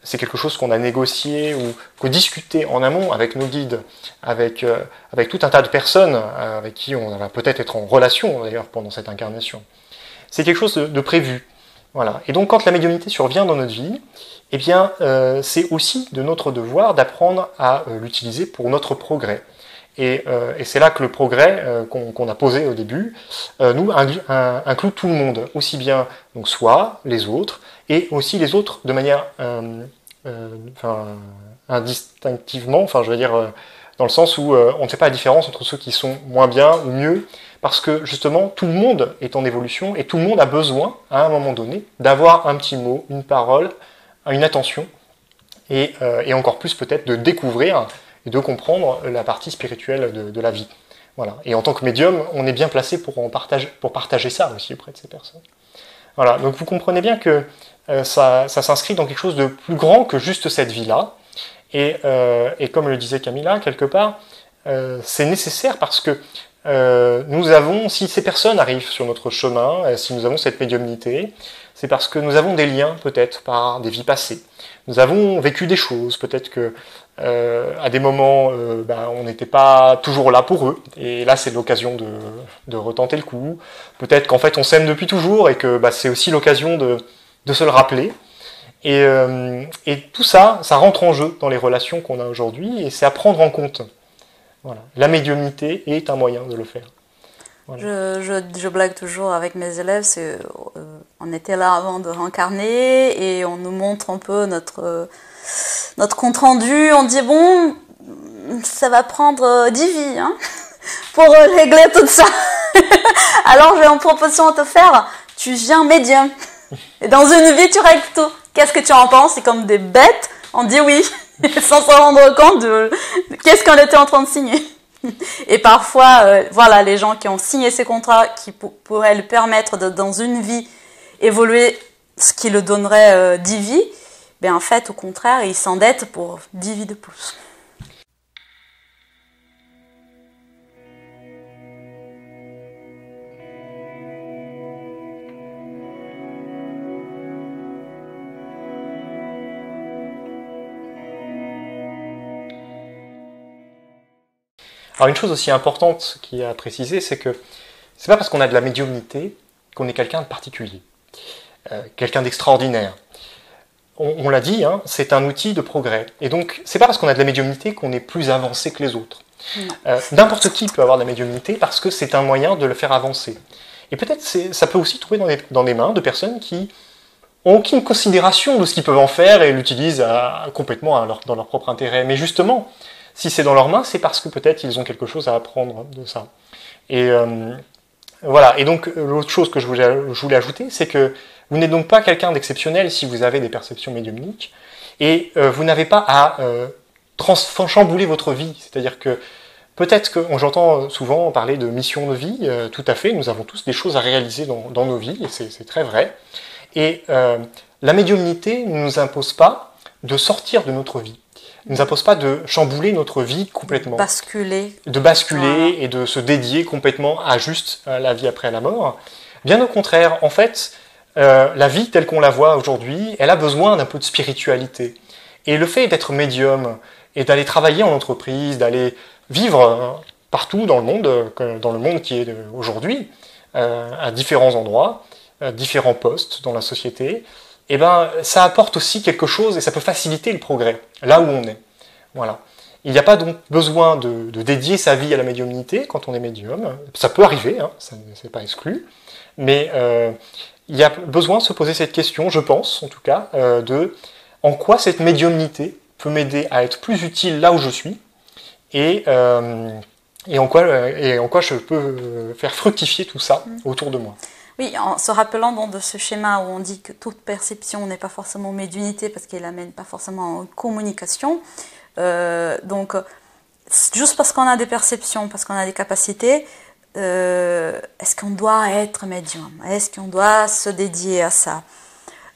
C'est quelque chose qu'on a négocié ou qu'on discuté en amont avec nos guides, avec tout un tas de personnes avec qui on va peut-être être en relation d'ailleurs pendant cette incarnation. C'est quelque chose de prévu. Voilà. Et donc quand la médiumnité survient dans notre vie, c'est aussi de notre devoir d'apprendre à l'utiliser pour notre progrès. Et c'est là que le progrès qu'on a posé au début nous inclut tout le monde, aussi bien donc soi, les autres, et aussi les autres de manière indistinctivement, dans le sens où on ne fait pas la différence entre ceux qui sont moins bien ou mieux, parce que justement tout le monde est en évolution et tout le monde a besoin, à un moment donné, d'avoir un petit mot, une parole, une attention, et encore plus peut-être de découvrir et de comprendre la partie spirituelle de la vie. Voilà. Et en tant que médium, on est bien placé pour partager ça aussi auprès de ces personnes. Voilà. Donc vous comprenez bien que ça s'inscrit dans quelque chose de plus grand que juste cette vie-là. Et comme le disait Camilla, quelque part, c'est nécessaire parce que si ces personnes arrivent sur notre chemin, si nous avons cette médiumnité, c'est parce que nous avons des liens peut-être par des vies passées. Nous avons vécu des choses, peut-être que à des moments on n'était pas toujours là pour eux, et là c'est l'occasion de retenter le coup. Peut-être qu'en fait on s'aime depuis toujours et que c'est aussi l'occasion de se le rappeler. Et tout ça, ça rentre en jeu dans les relations qu'on a aujourd'hui, et c'est à prendre en compte. Voilà. La médiumnité est un moyen de le faire. Voilà. Je blague toujours avec mes élèves, on était là avant de réincarner et on nous montre un peu notre compte rendu, on dit bon, ça va prendre 10 vies pour régler tout ça. Alors j'ai une proposition à te faire, tu viens médium. Et dans une vie tu règles tout. Qu'est-ce que tu en penses? C'est comme des bêtes, on dit oui, sans se rendre compte de qu'est-ce qu'on était en train de signer. Et parfois, les gens qui ont signé ces contrats qui pourraient lui permettre dans une vie évoluer ce qui le donnerait 10 vies, en fait, au contraire, ils s'endettent pour 10 vies de plus. Alors une chose aussi importante qui est à préciser, c'est que c'est pas parce qu'on a de la médiumnité qu'on est quelqu'un de particulier, quelqu'un d'extraordinaire. On l'a dit, c'est un outil de progrès. Et donc, c'est pas parce qu'on a de la médiumnité qu'on est plus avancé que les autres. N'importe qui peut avoir de la médiumnité parce que c'est un moyen de le faire avancer. Et peut-être ça peut aussi trouver dans des mains de personnes qui ont aucune considération de ce qu'ils peuvent en faire et l'utilisent complètement dans leur propre intérêt. Mais justement, si c'est dans leurs mains, c'est parce que peut-être ils ont quelque chose à apprendre de ça. Et voilà. Et donc, l'autre chose que je voulais ajouter, c'est que vous n'êtes donc pas quelqu'un d'exceptionnel si vous avez des perceptions médiumniques, et vous n'avez pas à chambouler votre vie. C'est-à-dire que peut-être que j'entends souvent parler de mission de vie, tout à fait, nous avons tous des choses à réaliser dans nos vies, et c'est très vrai. Et la médiumnité ne nous impose pas de sortir de notre vie. Ne nous impose pas de chambouler notre vie complètement. De basculer et de se dédier complètement à juste la vie après la mort. Bien au contraire, en fait, la vie telle qu'on la voit aujourd'hui, elle a besoin d'un peu de spiritualité. Et le fait d'être médium et d'aller travailler en entreprise, d'aller vivre partout dans le monde qui est aujourd'hui, à différents endroits, à différents postes dans la société, ça apporte aussi quelque chose et ça peut faciliter le progrès, là où on est. Voilà. Il n'y a pas donc besoin de dédier sa vie à la médiumnité quand on est médium. Ça peut arriver, ça n'est pas exclu, mais il y a besoin de se poser cette question, je pense en tout cas, de en quoi cette médiumnité peut m'aider à être plus utile là où je suis et en quoi je peux faire fructifier tout ça autour de moi. Oui, en se rappelant de ce schéma où on dit que toute perception n'est pas forcément médiumnité parce qu'elle n'amène pas forcément en communication. Donc, juste parce qu'on a des perceptions, parce qu'on a des capacités, est-ce qu'on doit être médium? Est-ce qu'on doit se dédier à ça?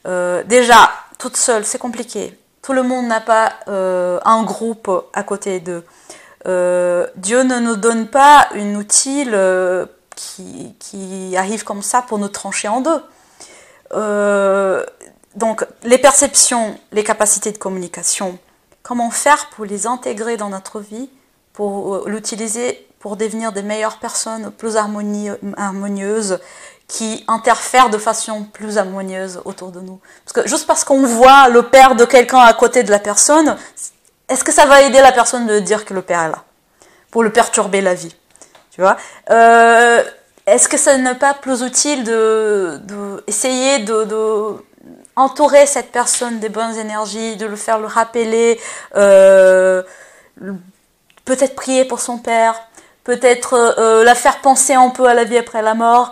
Déjà, toute seule, c'est compliqué. Tout le monde n'a pas un groupe à côté d'eux. Dieu ne nous donne pas un outil qui arrive comme ça pour nous trancher en deux. Donc, les perceptions, les capacités de communication, comment faire pour les intégrer dans notre vie, pour l'utiliser pour devenir des meilleures personnes, plus harmonieuses, qui interfèrent de façon plus harmonieuse autour de nous. Parce que juste parce qu'on voit le père de quelqu'un à côté de la personne, est-ce que ça va aider la personne de dire que le père est là, pour le perturber la vie? Tu vois, est-ce que ça n'est pas plus utile d'essayer de entourer cette personne des bonnes énergies, de le faire le rappeler, peut-être prier pour son père, peut-être la faire penser un peu à la vie après la mort.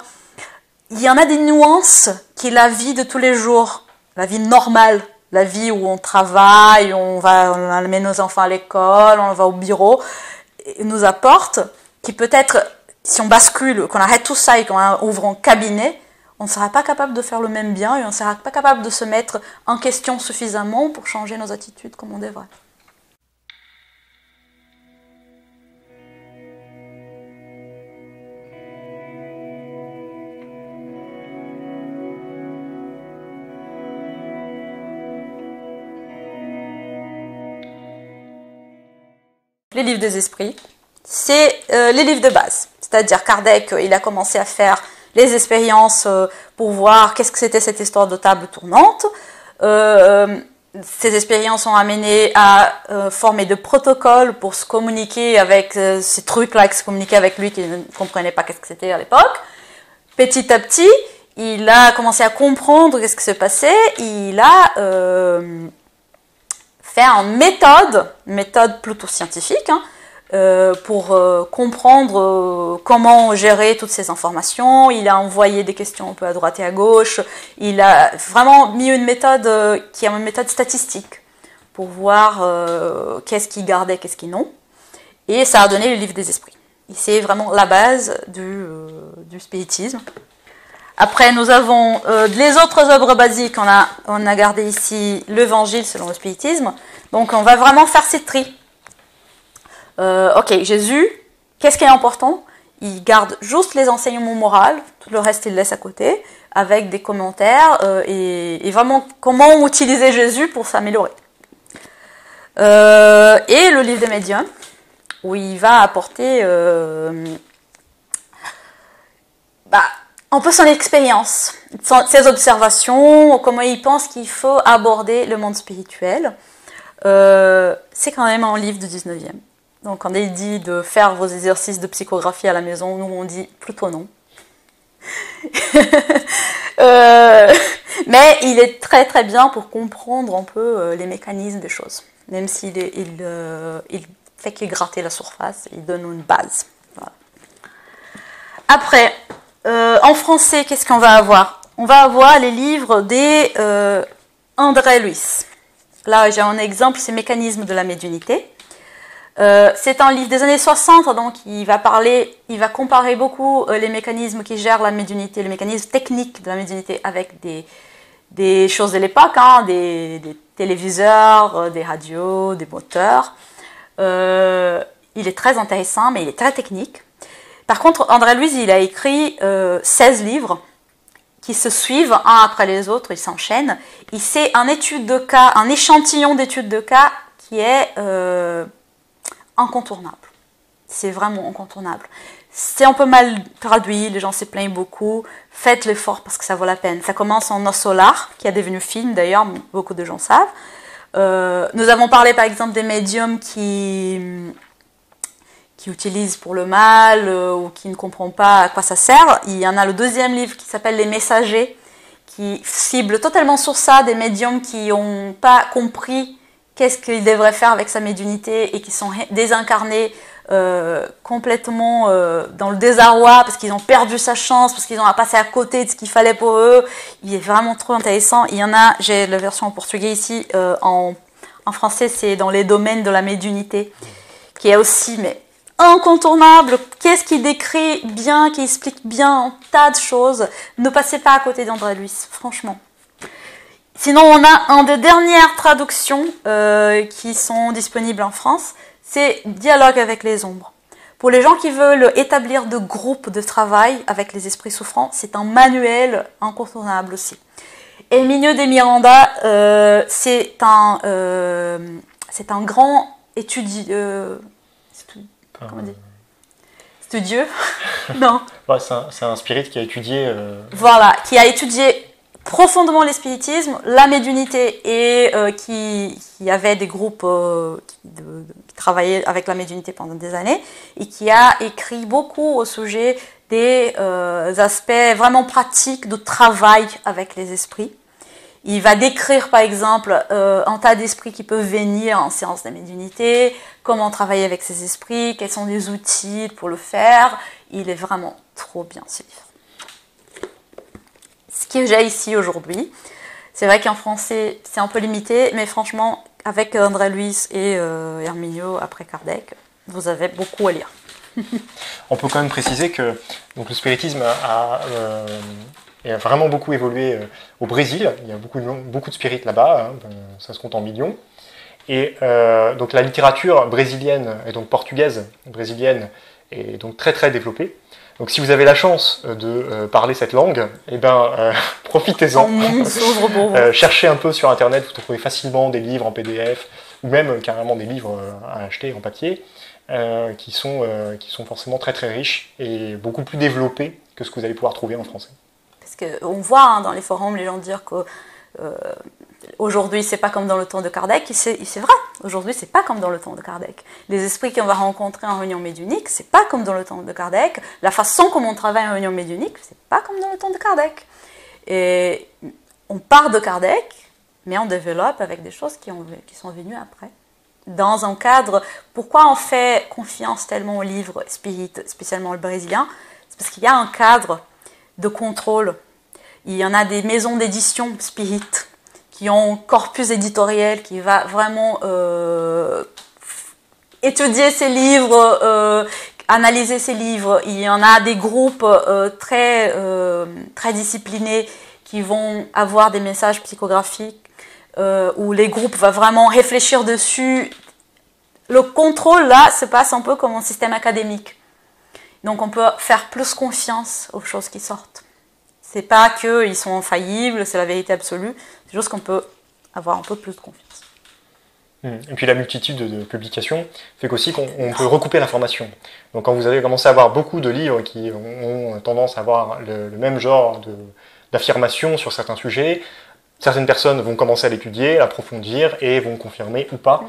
Il y en a des nuances qui est la vie de tous les jours, la vie normale, la vie où on travaille, on amène nos enfants à l'école, on va au bureau, et nous apporte, qui peut-être, si on bascule, qu'on arrête tout ça et qu'on ouvre un cabinet, on ne sera pas capable de faire le même bien et on ne sera pas capable de se mettre en question suffisamment pour changer nos attitudes comme on devrait. les livres des esprits, c'est les livres de base. C'est-à-dire Kardec, il a commencé à faire les expériences pour voir qu'est-ce que c'était cette histoire de table tournante. Ces expériences ont amené à former de protocoles pour se communiquer avec ces trucs-là, qui se communiquaient avec lui, qui ne comprenait pas qu'est-ce que c'était à l'époque. Petit à petit, il a commencé à comprendre qu'est-ce qui se passait. Il a fait une méthode plutôt scientifique, pour comprendre comment gérer toutes ces informations. Il a envoyé des questions un peu à droite et à gauche. Il a vraiment mis une méthode qui est une méthode statistique pour voir qu'est-ce qui gardait, qu'est-ce qui non. Et ça a donné le livre des esprits. C'est vraiment la base du spiritisme. Après, nous avons les autres œuvres basiques. On a gardé ici l'évangile selon le spiritisme. Donc, on va vraiment faire ces tris. Ok, Jésus, qu'est-ce qui est important? Il garde juste les enseignements moraux, tout le reste il laisse à côté, avec des commentaires et vraiment comment utiliser Jésus pour s'améliorer. Et le livre des médiums, où il va apporter un peu son expérience, ses observations, comment il pense qu'il faut aborder le monde spirituel. C'est quand même un livre du 19e. Donc, quand il dit de faire vos exercices de psychographie à la maison, nous, on dit plutôt non. Mais il est très très bien pour comprendre un peu les mécanismes des choses. Même s'il fait que gratter la surface, il donne une base. Voilà. Après, en français, qu'est-ce qu'on va avoir? On va avoir les livres des André Luis. Là, j'ai un exemple, c'est Mécanismes de la médiumnité. C'est un livre des années 60, donc il va comparer beaucoup les mécanismes qui gèrent la médiumnité, les mécanismes techniques de la médiumnité avec des choses de l'époque, des téléviseurs, des radios, des moteurs. Il est très intéressant, mais il est très technique. Par contre, André Luis, il a écrit 16 livres qui se suivent un après les autres, ils s'enchaînent. Et c'est un échantillon d'études de cas qui est incontournable. C'est vraiment incontournable. C'est un peu mal traduit, les gens se plaignent beaucoup. Faites l'effort parce que ça vaut la peine. Ça commence en Os Solar, qui est devenu film d'ailleurs, beaucoup de gens savent. Nous avons parlé par exemple des médiums qui utilisent pour le mal ou qui ne comprennent pas à quoi ça sert. Il y en a le deuxième livre qui s'appelle Les Messagers, qui cible totalement sur ça, des médiums qui n'ont pas compris qu'est-ce qu'ils devraient faire avec sa médiumnité et qui sont désincarnés complètement dans le désarroi parce qu'ils ont perdu sa chance, parce qu'ils ont passé à côté de ce qu'il fallait pour eux. Il est vraiment trop intéressant. Il y en a, j'ai la version en portugais ici, en français c'est dans les domaines de la médiumnité, qui est aussi incontournable. Qu'est-ce qu'il décrit bien, qui explique bien un tas de choses. Ne passez pas à côté d'André Luis, franchement. Sinon, on a une des dernières traductions qui sont disponibles en France, c'est Dialogue avec les ombres. Pour les gens qui veulent établir de groupes de travail avec les esprits souffrants, c'est un manuel incontournable aussi. Herminio de Miranda, c'est un grand étudieux. Comment dire? Studieux? Non. Ouais, c'est un spirit qui a étudié. Voilà, qui a étudié profondément le spiritisme, la médiumnité et qui avait des groupes qui travaillaient avec la médiumnité pendant des années et qui a écrit beaucoup au sujet des aspects vraiment pratiques de travail avec les esprits. Il va décrire par exemple un tas d'esprits qui peuvent venir en séance de médiumnité, comment travailler avec ces esprits, quels sont les outils pour le faire. Il est vraiment trop bien ce livre. Ce que j'ai ici aujourd'hui, c'est vrai qu'en français c'est un peu limité, mais franchement avec André Luis et Herminio après Kardec, vous avez beaucoup à lire. On peut quand même préciser que donc, le spiritisme a vraiment beaucoup évolué au Brésil. Il y a beaucoup de spirites là-bas, ça se compte en millions. Et donc la littérature brésilienne et donc portugaise brésilienne est donc très très développée. Donc si vous avez la chance de parler cette langue, profitez-en. Cherchez un peu sur internet, vous trouvez facilement des livres en PDF ou même carrément des livres à acheter en papier, qui sont forcément très très riches et beaucoup plus développés que ce que vous allez pouvoir trouver en français. Parce qu'on voit dans les forums les gens dire que aujourd'hui c'est pas comme dans le temps de Kardec, et c'est vrai, aujourd'hui c'est pas comme dans le temps de Kardec. Les esprits qu'on va rencontrer en réunion médiumnique, c'est pas comme dans le temps de Kardec. La façon comme on travaille en réunion médiumnique, c'est pas comme dans le temps de Kardec. Et on part de Kardec, mais on développe avec des choses qui sont venues après. Dans un cadre, pourquoi on fait confiance tellement aux livres spirit, spécialement le brésilien? C'est parce qu'il y a un cadre de contrôle. Il y en a des maisons d'édition spirit qui ont un corpus éditorial qui va vraiment étudier ces livres, analyser ces livres. Il y en a des groupes très disciplinés qui vont avoir des messages psychographiques où les groupes vont vraiment réfléchir dessus. Le contrôle, là, se passe un peu comme un système académique. Donc on peut faire plus confiance aux choses qui sortent. C'est pas qu'ils sont infaillibles, c'est la vérité absolue, c'est juste qu'on peut avoir un peu plus de confiance. Et puis la multitude de publications fait qu'aussi qu'on peut recouper l'information. Donc quand vous avez commencé à avoir beaucoup de livres qui ont tendance à avoir le même genre d'affirmation sur certains sujets, certaines personnes vont commencer à l'étudier, l'approfondir et vont confirmer ou pas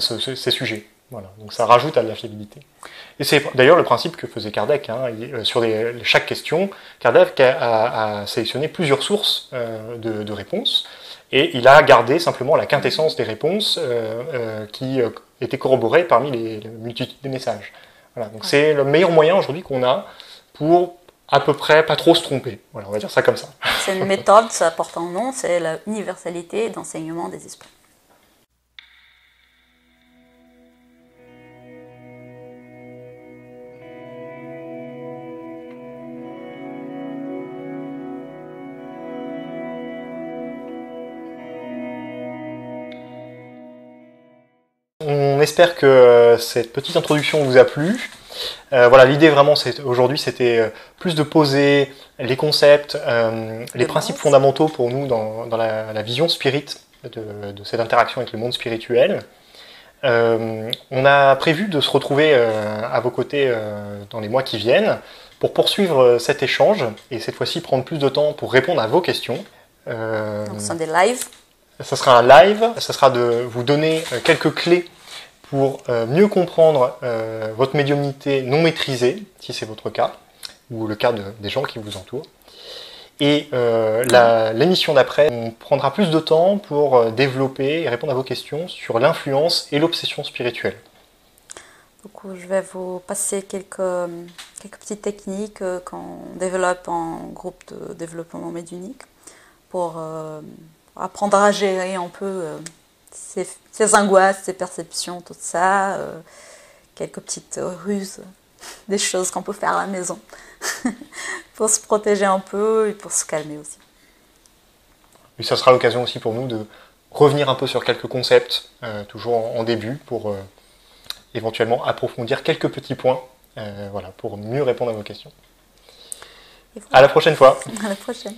ces sujets. Voilà. Donc ça rajoute à de la fiabilité. Et c'est d'ailleurs le principe que faisait Kardec. Sur chaque question, Kardec a sélectionné plusieurs sources de réponses et il a gardé simplement la quintessence des réponses qui étaient corroborées parmi les multitudes des messages. Voilà. Donc c'est le meilleur moyen aujourd'hui qu'on a pour à peu près pas trop se tromper. Voilà, on va dire ça comme ça. C'est une méthode, ça porte un nom, c'est l'universalité d'enseignement des esprits. On espère que cette petite introduction vous a plu. Voilà, l'idée vraiment aujourd'hui c'était plus de poser les concepts, les principes fondamentaux pour nous dans la vision spirit de cette interaction avec le monde spirituel. On a prévu de se retrouver à vos côtés dans les mois qui viennent pour poursuivre cet échange et cette fois-ci prendre plus de temps pour répondre à vos questions. Donc ce sont des lives. Ça sera un live, ça sera de vous donner quelques clés pour mieux comprendre votre médiumnité non maîtrisée, si c'est votre cas, ou le cas des gens qui vous entourent. Et l'émission d'après, on prendra plus de temps pour développer et répondre à vos questions sur l'influence et l'obsession spirituelle. Donc, je vais vous passer quelques petites techniques qu'on développe en groupe de développement médiumnique pour apprendre à gérer un peu ces angoisses, ces perceptions, tout ça, quelques petites ruses, des choses qu'on peut faire à la maison pour se protéger un peu et pour se calmer aussi. Et ça sera l'occasion aussi pour nous de revenir un peu sur quelques concepts, toujours en début, pour éventuellement approfondir quelques petits points, voilà, pour mieux répondre à vos questions. Voilà. À la prochaine fois. À la prochaine.